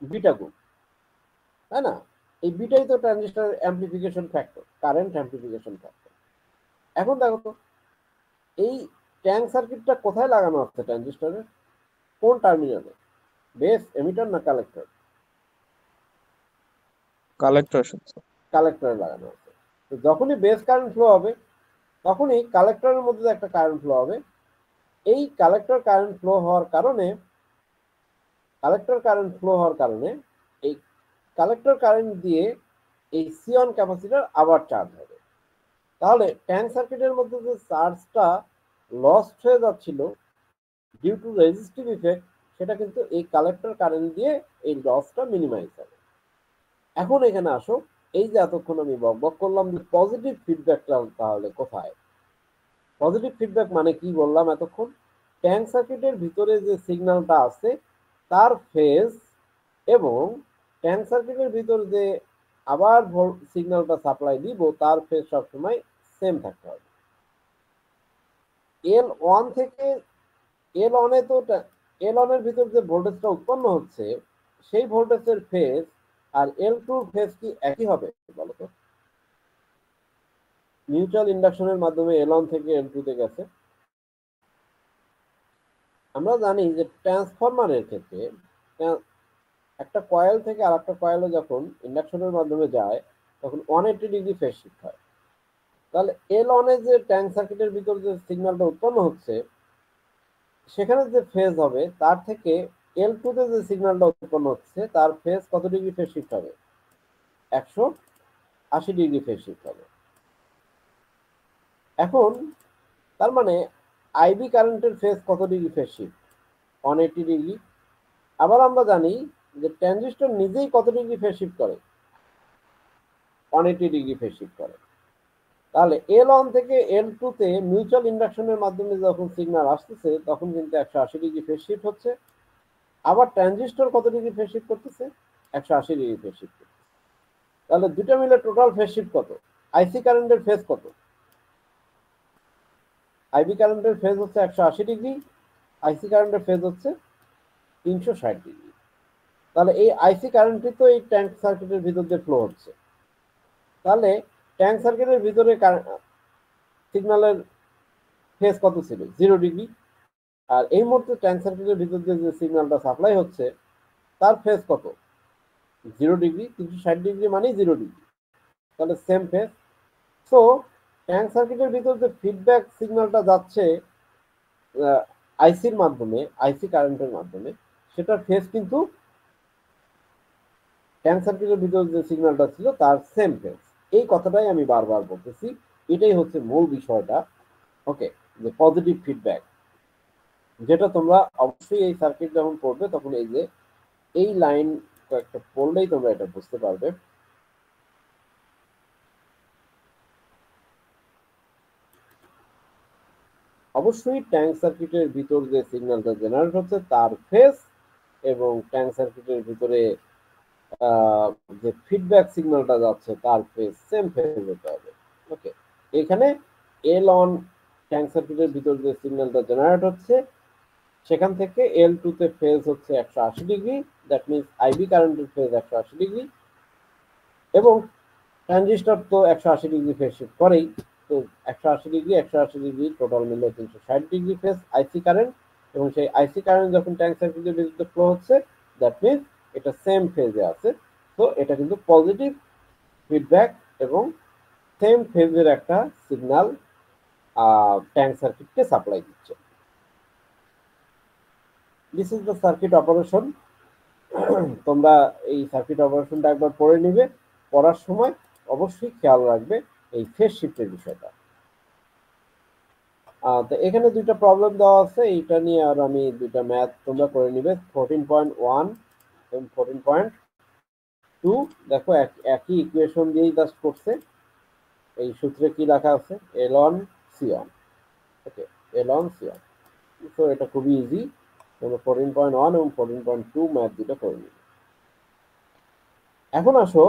বিটা গুণ, তাই না? এই বিটাই তো transistor amplification factor, current amplification factor. এখন দেখো তো এই ট্যাঙ্ক সার্কিটটা কোথায় লাগানো আছে ট্রানজিস্টরের? কোন টার্মিনালে? বেস, এমিটার না কালেক্টর? Collector sir. কালেক্টরে লাগানো আছে। তো যখনই বেস কারেন্ট ফ্লো হবে তখনই কালেক্টরের মধ্যে একটা কারেন্ট ফ্লো হবে। এই কালেক্টর কারেন্ট ফ্লো হওয়ার কারণে এই কালেক্টর কারেন্ট দিয়ে এই সিয়ন ক্যাপাসিটর আবার চার্জ হবে। তাহলে ট্যাঙ্ক সার্কিটের মধ্যে যে চার্জটা লস্ট হয়ে যাচ্ছিল ডিউ টু রেজিস্টিভ ইফেক্ট, সেটা কিন্তু এই কালেক্টর কারেন্ট দিয়ে এই লসটা মিনিমাইজ হবে। এখন এখানে আসো, এই যে এতক্ষণ আমি বকবক করলাম যে পজিটিভ ফিডব্যাকটা তাহলে কোথায়? পজিটিভ ফিডব্যাক মানে কি বললাম এতক্ষণ? ট্যাঙ্ক সার্কিটের ভিতরে যে সিগন্যালটা আছে তার ফেজ এবং ট্যাঙ্ক সার্কিটের ভিতর যে আবার সিগন্যালটা সাপ্লাই দিব তার ফেজ সবসময় সেম থাকতে হবে। L1 থেকে L1 এ তো L1 এর ভিতর যে ভোল্টেজটা উৎপন্ন হচ্ছে সেই ভোল্টেজের ফেজ আর L2 ফেজ কি একই হবে বলো তো? মিউচুয়াল ইন্ডাকশনের মাধ্যমে L1 থেকে L2 তে গেছে। আমরা জানি যে ট্রান্সফরমারের ক্ষেত্রে একটা কয়েল থেকে আরেকটা কয়েলে যখন ইন্ডাকশনের মাধ্যমে যায় তখন 180 ডিগ্রি ফেজ শিফট হয়। তাহলে L1 এ যে ট্যাঙ্ক সার্কিটের ভিতর যে সিগন্যালটা উৎপন্ন হচ্ছে সেখানে যে ফেজ হবে তার থেকে L2 তে যে সিগন্যালটা উৎপন্ন হচ্ছে তার ফেজ কত ডিগ্রি ফেজ শিফট হবে? 180 ডিগ্রি ফেজ শিফট হবে। এখন তার মানে আইবি কারেন্টের ফেজ কত ডিগ্রি ফেজ শিফট? 180 ডিগ্রি। আবার আমরা জানি যে ট্রানজিস্টর নিজেই কত ডিগ্রি ফেজ শিফট করে? 180 ডিগ্রি ফেজ শিফট করে। তাহলে L1 থেকে L2 তে মিউচুয়াল ইন্ডাকশনের মাধ্যমে যখন সিগন্যাল আসতেছে তখন কিন্তু 180 ডিগ্রি ফেজ শিফট হচ্ছে। আবার ট্রানজিস্টর কত ডিগ্রি ফেজ শিফট করতেছে? 180 ডিগ্রি ফেজ শিফট করতেছে। তাহলে দুটো মিলে টোটাল ফেজ শিফট কত? আইসি কারেন্টের ফেজ কত? আইবি কারেন্টের ফেজ হচ্ছে 180 ডিগ্রি, আইসি কারেন্টের ফেজ হচ্ছে 360 ডিগ্রি। তাহলে এই আইসি কারেন্টই তো এই ট্যাঙ্ক সার্কিটের ভিতর দিয়ে ফ্লো হচ্ছে। তাহলে ট্যাঙ্ক সার্কিটের ভিতরে সিগন্যালের ফেজ কত ছিল? 0 ডিগ্রি। আর এই মুহূর্তে ট্যাঙ্ক সার্কিটের ভিতর দিয়ে যে সিগন্যালটা সাপ্লাই হচ্ছে তার ফেজ কত? 0 ডিগ্রি। 360 ডিগ্রি মানেই 0 ডিগ্রি, তাহলে সেম ফেজ। সো ট্যাঙ্ক সার্কিটের ভিতর যে ফিডব্যাক সিগন্যালটা যাচ্ছে আইসির মাধ্যমে, আইসি কারেন্টের মাধ্যমে, সেটার ফেজ কিন্তু ট্যাঙ্ক সার্কিটের ভিতর যে সিগন্যালটা ছিল তার সেম ফেজ। এই কথাটাই আমি বারবার বলতেছি, এটাই হচ্ছে মূল বিষয়টা। ওকে, যে পজিটিভ ফিডব্যাক, যেটা তোমরা অবশ্যই এই সার্কিট যখন পড়বে তখন এই যে এই লাইন কয়েকটা পড়লেই তোমরা এটা বুঝতে পারবে। অবশ্যই ট্যাঙ্ক সার্কিটের ভিতর যে সিগন্যালটা জেনারেট হচ্ছে তার ফেজ এবং ট্যাঙ্ক সার্কিটের ভিতরে যে ফিডব্যাক সিগন্যালটা যাচ্ছে তার ফেজ সেম ফেজ হতে হবে। ওকে, এখানে L1 ট্যাঙ্ক সার্কিটের ভিতর যে সিগন্যালটা জেনারেট হচ্ছে সেখান থেকে L2 তে ফেজ হচ্ছে 180 ডিগ্রি, দ্যাট মিনস আইবি কারেন্টের ফেজ 180 ডিগ্রি, এবং ট্রানজিস্টর তো 180 ডিগ্রি ফেজ শিফট করেই। তো 180 ডিগ্রি টোটাল মিলে 360 ডিগ্রি ফেজ আইসি কারেন্ট, এবং সেই আইসি কারেন্ট যখন ট্যাঙ্ক সার্কিটের ভিতরে ফ্লো হচ্ছে দ্যাট মিনস এটা সেম ফেজে আছে। তো এটা কিন্তু পজিটিভ ফিডব্যাক এবং সেম ফেজের একটা সিগন্যাল ট্যাঙ্ক সার্কিটকে সাপ্লাই দিচ্ছে। This is the circuit operation. তোমরা এই সার্কিট অপারেশনটা একবার পড়ে নিবে, পড়ার সময় অবশ্যই খেয়াল রাখবে এই ফেজ শিফটের বিষয়টা। তো এখানে দুইটা প্রবলেম দেওয়া আছে, এইটা নিয়ে আর আমি দুইটা ম্যাথ তোমরা করে নিবে, 14.1 এবং 14.2। দেখো একই ইকুয়েশন দিয়েই জাস্ট করছে। এই সূত্রে কি লেখা আছে, L1 C1, ওকে, L1 C1। তো এটা খুবই ইজি, তোমরা 14.1 এবং 14.2 ম্যাথ দুটো করে নিবে। এখন আসো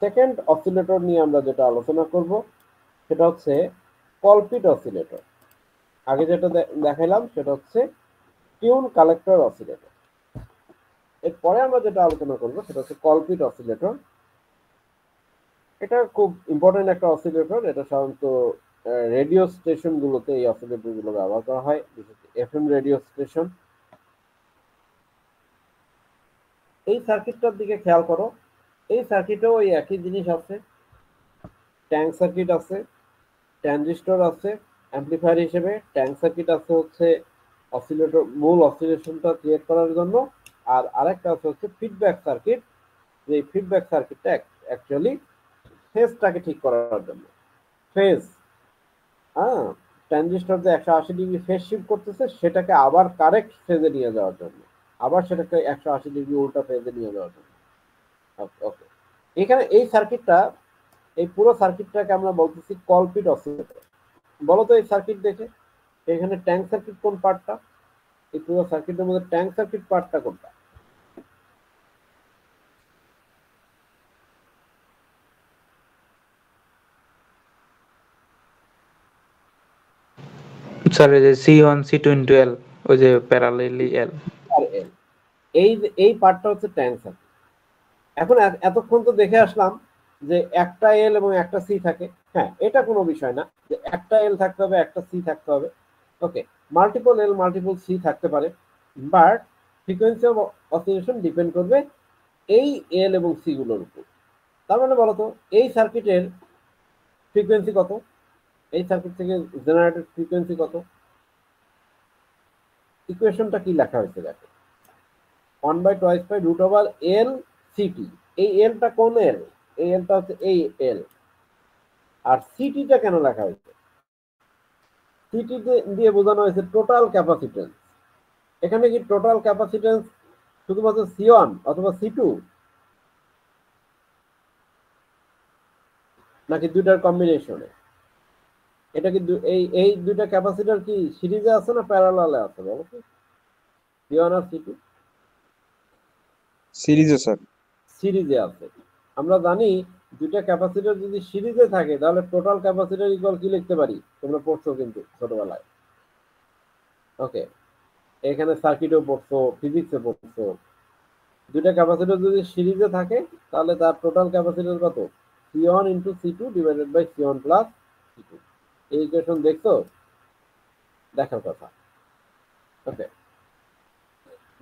সেকেন্ড অসিলেটর নিয়ে আমরা যেটা আলোচনা করব সেটা হচ্ছে কলপিট অসিলেটর। আগে যেটা দেখাইলাম সেটা হচ্ছে টিউন কালেক্টর অসিলেটর। এরপরে আমরা যেটা আলোচনা করব সেটা হচ্ছে কলপিট অসিলেটর। এটা খুব ইম্পর্টেন্ট একটা অসিলেটর। এটা সাধারণত রেডিও স্টেশন গুলোতে এই অসিলেটর গুলো ব্যবহার করা হয়, বিশেষ করে এফএম রেডিও স্টেশন। এই সার্কিটটার দিকে খেয়াল করো, এই সার্কিটেও ওই একই জিনিস আছে, ট্যাঙ্ক সার্কিট আছে, ট্রানজিস্টর আছে অ্যাম্পলিফায়ার হিসেবে, ট্যাঙ্ক সার্কিট আছে হচ্ছে অসিলেটর মূল অসিলেশনটা ক্রিয়েট করার জন্য, আর আরেকটা আছে হচ্ছে ফিডব্যাক সার্কিট, যে ফিডব্যাক সার্কিটটা অ্যাকচুয়ালি ফেজটাকে ঠিক করার জন্য। ফেজ, হ্যাঁ, ট্রানজিস্টর যে 180 ডিগ্রি ফেজ শিফট করতেছে সেটাকে আবার কারেক্ট ফেজে নিয়ে যাওয়ার জন্য, আবার সেটাকে 180 ডিগ্রি উল্টা ফেজে নিয়ে যাওয়ার জন্য। ওকে, এখানে এই সার্কিটটা, এই পুরো সার্কিটটাকে আমরা বলতেছি কলপিট অসিলেটর। বলো তো এই সার্কিট দেখে এখানে ট্যাঙ্ক সার্কিট কোন পার্টটা, এই পুরো সার্কিটের মধ্যে ট্যাঙ্ক সার্কিট পার্টটা কোনটা? স্যার এই যে C1 C2 into L, ওই যে প্যারালালি L। আর এল, এই পার্টটা হচ্ছে ট্যাঙ্ক সার্কিট। এখন এতক্ষণ তো দেখে আসলাম যে একটা এল এবং একটা সি থাকে। হ্যাঁ, এটা কোনো বিষয় না যে একটা এল থাকতে হবে একটা সি থাকতে হবে। ওকে, মাল্টিপল এল মাল্টিপল সি থাকতে পারে, but frequency of oscillation depend করবে এই এল এবং সি গুলোর উপর। তার মানে বলতো এই সার্কিটের ফ্রিকোয়েন্সি কত, এই সার্কিট থেকে জেনারেটেড ফ্রিকোয়েন্সি কত? ইকুয়েশনটা কি লেখা হয়েছে দেখো, 1/2/√L CT। এই এলটা কোন এল? এই এলটা হচ্ছে এই এল। আর সিটিটা কেন লেখা হয়েছে? সিটি দিয়ে বোঝানো হয়েছে টোটাল ক্যাপাসিটেন্স। এখানে কি টোটাল ক্যাপাসিটেন্স শুধুমাত্র C1 অথবা C2, নাকি দুইটার কম্বিনেশনে? এটা কি এই দুইটা ক্যাপাসিটর কি সিরিজে আছে না প্যারালালে আছে বলো তো? C1 আর C2 সিরিজে স্যার। সিরিজে আছে। আমরা জানি দুইটা ক্যাপাসিটর যদি সিরিজে থাকে তাহলে টোটাল ক্যাপাসিটর ইকুয়াল কি লিখতে পারি, তোমরা পড়ছো কিন্তু ছোটবেলায়। ওকে, এখানে সার্কিটও পড়ছো, ফিজিক্সে পড়ছো। দুইটা ক্যাপাসিটর যদি সিরিজে থাকে তাহলে তার টোটাল ক্যাপাসিটর কত? C1 into C2 divided by C1 plus C2। এই ইকুয়েশন দেখছো? দেখার কথা। ওকে,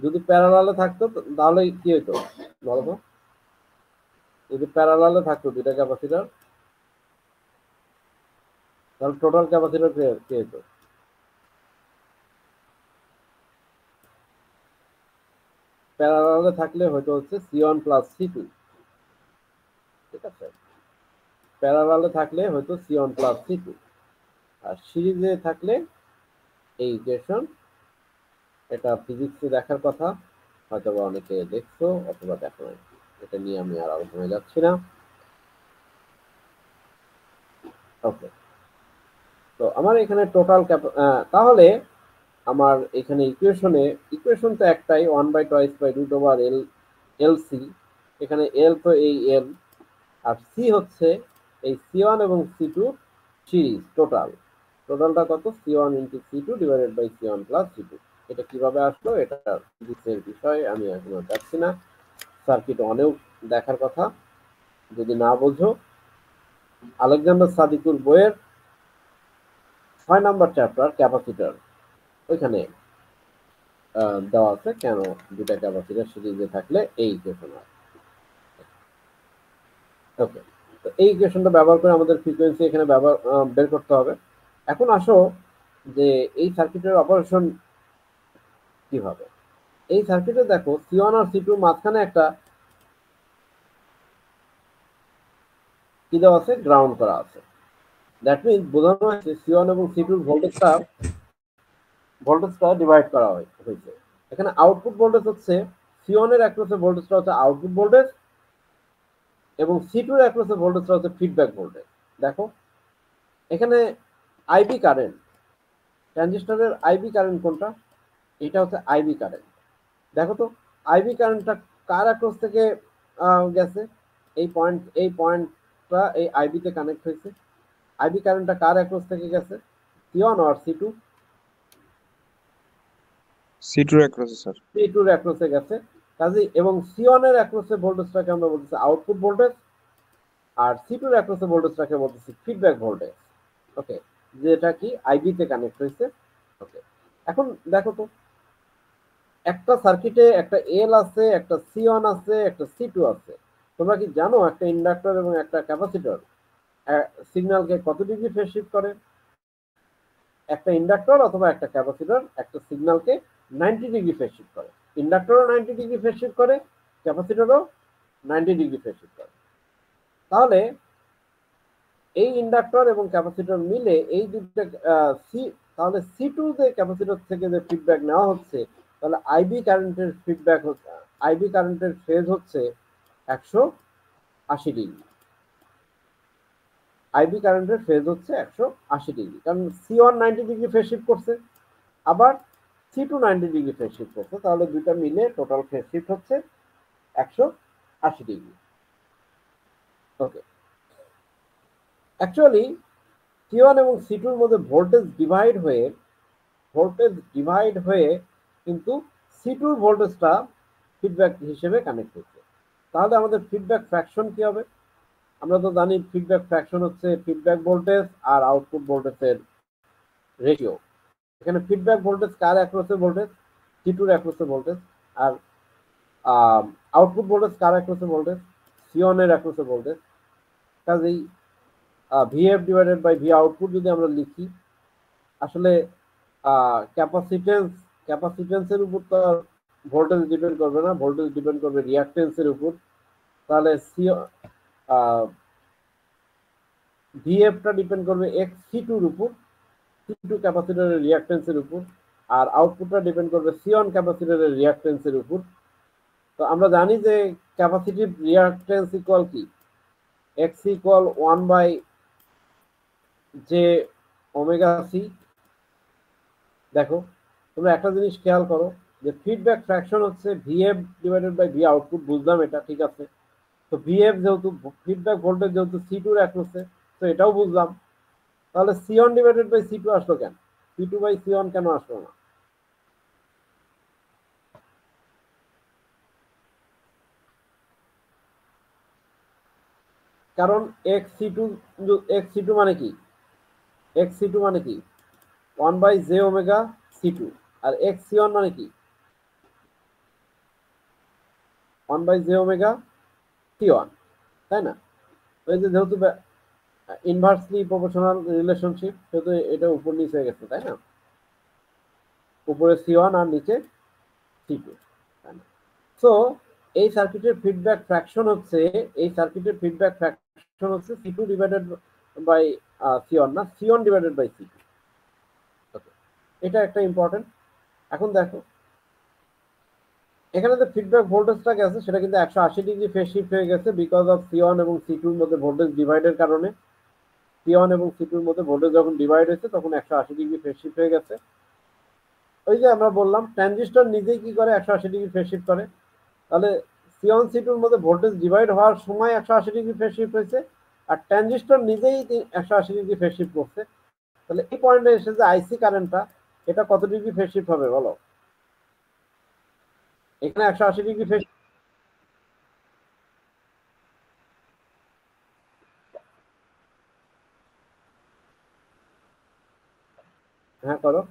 যদি প্যারালালে থাকতো তাহলে কি হতো বলো তো? যদি প্যারালালে থাকতো দুইটা ক্যাপাসিটর তাহলে টোটাল ক্যাপাসিটর কি হতো? প্যারালালে থাকলে হয়তো হচ্ছে C1 প্লাস C2, ঠিক আছে? প্যারালালে থাকলে হয়তো C1 প্লাস C2, আর সিরিজে থাকলে এই ইকুয়েশন। এটা ফিজিক্সে দেখার কথা, হয়তো বা অনেকে দেখছো অথবা দেখো নাই, এটা নিয়ে আমি আর আলোচনায় যাচ্ছি না। ওকে, তো আমার এখানে টোটাল তাহলে আমার এখানে ইকুয়েশন তো একটাই, 1/2/√L C। এখানে এল তো এই এল, আর সি হচ্ছে এই C1 এবং C2 সিরিজ। টোটালটা কত? C1 into C2 divided by C1 plus C2। এটা কিভাবে আসলো এটা ফিজিক্সের বিষয়, আমি এখনো যাচ্ছি না। সার্কিট অনেক দেখার কথা, যদি না বোঝো আলেকজান্ডার সাদিকুর বইয়ের 6 নম্বর চ্যাপ্টার ক্যাপাসিটর, ওইখানে দেওয়া আছে কেন দুটা ক্যাপাসিটর সিরিজে থাকলে এই ইকুয়েশন হয়। ওকে, তো এই ইকুয়েশনটা ব্যবহার করে আমাদের ফ্রিকোয়েন্সি এখানে বের করতে হবে। এখন আসো যে এই সার্কিটের অপারেশন কিভাবে। এই সার্কিটে দেখো C1 আর C2 মাঝখানে একটা কি দেওয়া আছে, গ্রাউন্ড করা আছে। দ্যাট মিন্স বোঝানো হয়েছে C1 এবং C2 ভোল্টেজটা ডিভাইড করা হয়েছে। এখানে আউটপুট ভোল্টেজ হচ্ছে C1 এর অ্যাক্রসে ভোল্টেজটা হচ্ছে আউটপুট ভোল্টেজ, এবং C2 এর অ্যাক্রসে ভোল্টেজটা হচ্ছে ফিডব্যাক ভোল্টেজ। দেখো এখানে আইবি কারেন্ট, ট্রানজিস্টরের আইবি কারেন্ট কোনটা? এটা হচ্ছে আইবি কারেন্ট। দেখো তো আইবি কারেন্টটা কার অ্যাক্রস থেকে গেছে? এই পয়েন্টটা এই আইবি তে কানেক্ট হয়েছে। আইবি কারেন্টটা কার অ্যাক্রস থেকে গেছে? সি1 আর C two? C2 across sir. C two এর অ্যাক্রসে গেছে। কাজেই এবং সি1 এর অ্যাক্রসে ভোল্টেজটাকে আমরা বলতেছি আউটপুট ভোল্টেজ, আর সি2 এর অ্যাক্রসে ভোল্টেজটাকে বলতেছি ফিডব্যাক ভোল্টেজ। ওকে, যেটা কি আইবি তে কানেক্ট হয়েছে। ওকে, এখন দেখো তো একটা সার্কিটে একটা এল আছে, একটা সি1 আছে, একটা সি2 আছে। তোমরা কি জানো একটা ইন্ডাক্টর এবং একটা ক্যাপাসিটর সিগন্যালকে কত ডিগ্রি ফেজ শিফট করে? একটা ইন্ডাক্টর অথবা একটা ক্যাপাসিটর একটা সিগন্যালকে 90 ডিগ্রি ফেজ শিফট করে। ইন্ডাক্টরও 90 ডিগ্রি ফেজ শিফট করে, ক্যাপাসিটরও 90 ডিগ্রি ফেজ শিফট করে। তাহলে এই ইন্ডাক্টর এবং ক্যাপাসিটর মিলে এই দুটো তাহলে সি2 তে ক্যাপাসিটর থেকে যে ফিডব্যাক নেওয়া হচ্ছে, তাহলে আইবি কারেন্টের ফিডব্যাক হচ্ছে, আইবি কারেন্টের ফেজ হচ্ছে 180 ডিগ্রি। আইবি কারেন্টের ফেজ হচ্ছে 180 ডিগ্রি, কারণ সি1 90 ডিগ্রি ফেজ শিফট করছে, আবার সি2 90 ডিগ্রি ফেজ শিফট করছে, তাহলে দুটো মিলে টোটাল ফেজ শিফট হচ্ছে 180 ডিগ্রি। ওকে, অ্যাকচুয়ালি সি1 এবং সি2 এর মধ্যে ভোল্টেজ ডিভাইড হয়ে কিন্তু সি2 ভোল্টেজটা ফিডব্যাক হিসেবে কানেক্ট হচ্ছে। তাহলে আমাদের ফিডব্যাক ফ্র্যাকশন কি হবে? আমরা তো জানি ফিডব্যাক ফ্র্যাকশন হচ্ছে ফিডব্যাক ভোল্টেজ আর আউটপুট ভোল্টেজের রেশিও। এখানে ফিডব্যাক ভোল্টেজ কার অ্যাক্রসে ভোল্টেজ? সি2 এর অ্যাক্রসে ভোল্টেজ। আর আউটপুট ভোল্টেজ কার অ্যাক্রসে ভোল্টেজ? সি1 এর অ্যাক্রসে ভোল্টেজ। কাজেই VF divided by V output যদি আমরা লিখি, আসলে ক্যাপাসিটেন্সের উপর তো ভোল্টেজ ডিপেন্ড করবে না, ভোল্টেজ ডিপেন্ড করবে রিঅ্যাকটেন্সের উপর। তাহলে ভিএফটা ডিপেন্ড করবে এক্স সি2 এর উপর, সি2 ক্যাপাসিটরের রিঅ্যাকটেন্সের উপর, আর আউটপুটটা ডিপেন্ড করবে সি1 ক্যাপাসিটরের রিঅ্যাকটেন্সের উপর। তো আমরা জানি যে ক্যাপাসিটিভ রিঅ্যাকটেন্স ইকুয়াল কি? X equal 1 by J omega C. দেখো তোমরা একটা জিনিস খেয়াল করো যে ফিডব্যাক ফ্র্যাকশন হচ্ছে VF divided by V output, বুঝলাম এটা ঠিক আছে। তো ভিএফ যেহেতু ফিডব্যাক ভোল্টেজ যেহেতু সি2 এর অ্যাক্রসে, তো এটাও বুঝলাম। তাহলে সি1 ডিভাইডেড বাই সি2 আসলো কেন? সি2 বাই সি1 কেন আসলো না? কারণ এক্স সি টু মানে কি? এক্স সি2 মানে কি? 1 বাই জে ওমেগা সি2। আর এক্স সি1 মানে কি? 1 বাই জে ওমেগা সি1, তাই না? ওই যে যেহেতু ইনভার্সলি প্রপোর্শনাল রিলেশনশিপ, সেহেতু এটা উপর নিচে হয়ে গেছে, তাই না? উপরে সি1 আর নিচে সি2, তাই না? সো এই সার্কিটের ফিডব্যাক ফ্র্যাকশন হচ্ছে সি2 ডিভাইডেড বাই সি1 না, সি1 ডিভাইডেড বাই সি2। ওকে, এটা একটা ইম্পর্টেন্ট। এখন দেখো এখানে যে ফিডব্যাক ভোল্টেজটা গেছে সেটা কিন্তু 180 ডিগ্রি ফেজ শিফট হয়ে গেছে বিকজ অফ সি1 এবং সি2 এর মধ্যে ভোল্টেজ ডিভাইডের কারণে। সি1 এবং সি2 এর মধ্যে ভোল্টেজ যখন ডিভাইড হয়েছে তখন 180 ডিগ্রি ফেজ শিফট হয়ে গেছে। ওই যে আমরা বললাম ট্রানজিস্টর নিজেই কি করে 180 ডিগ্রি ফেজ শিফট করে। তাহলে সি1 সি2 এর মধ্যে ভোল্টেজ ডিভাইড হওয়ার সময় 180 ডিগ্রি ফেজ শিফট হয়েছে, আর ট্রানজিস্টর নিজেই 180 ডিগ্রি ফেজ শিফট করছে। তাহলে এই পয়েন্টে এসে যে আইসি কারেন্টটা, এটা কত ডিগ্রি ফেজ শিফট হবে বলো? এখানে 180 ডিগ্রি ফেজ। হ্যাঁ করো।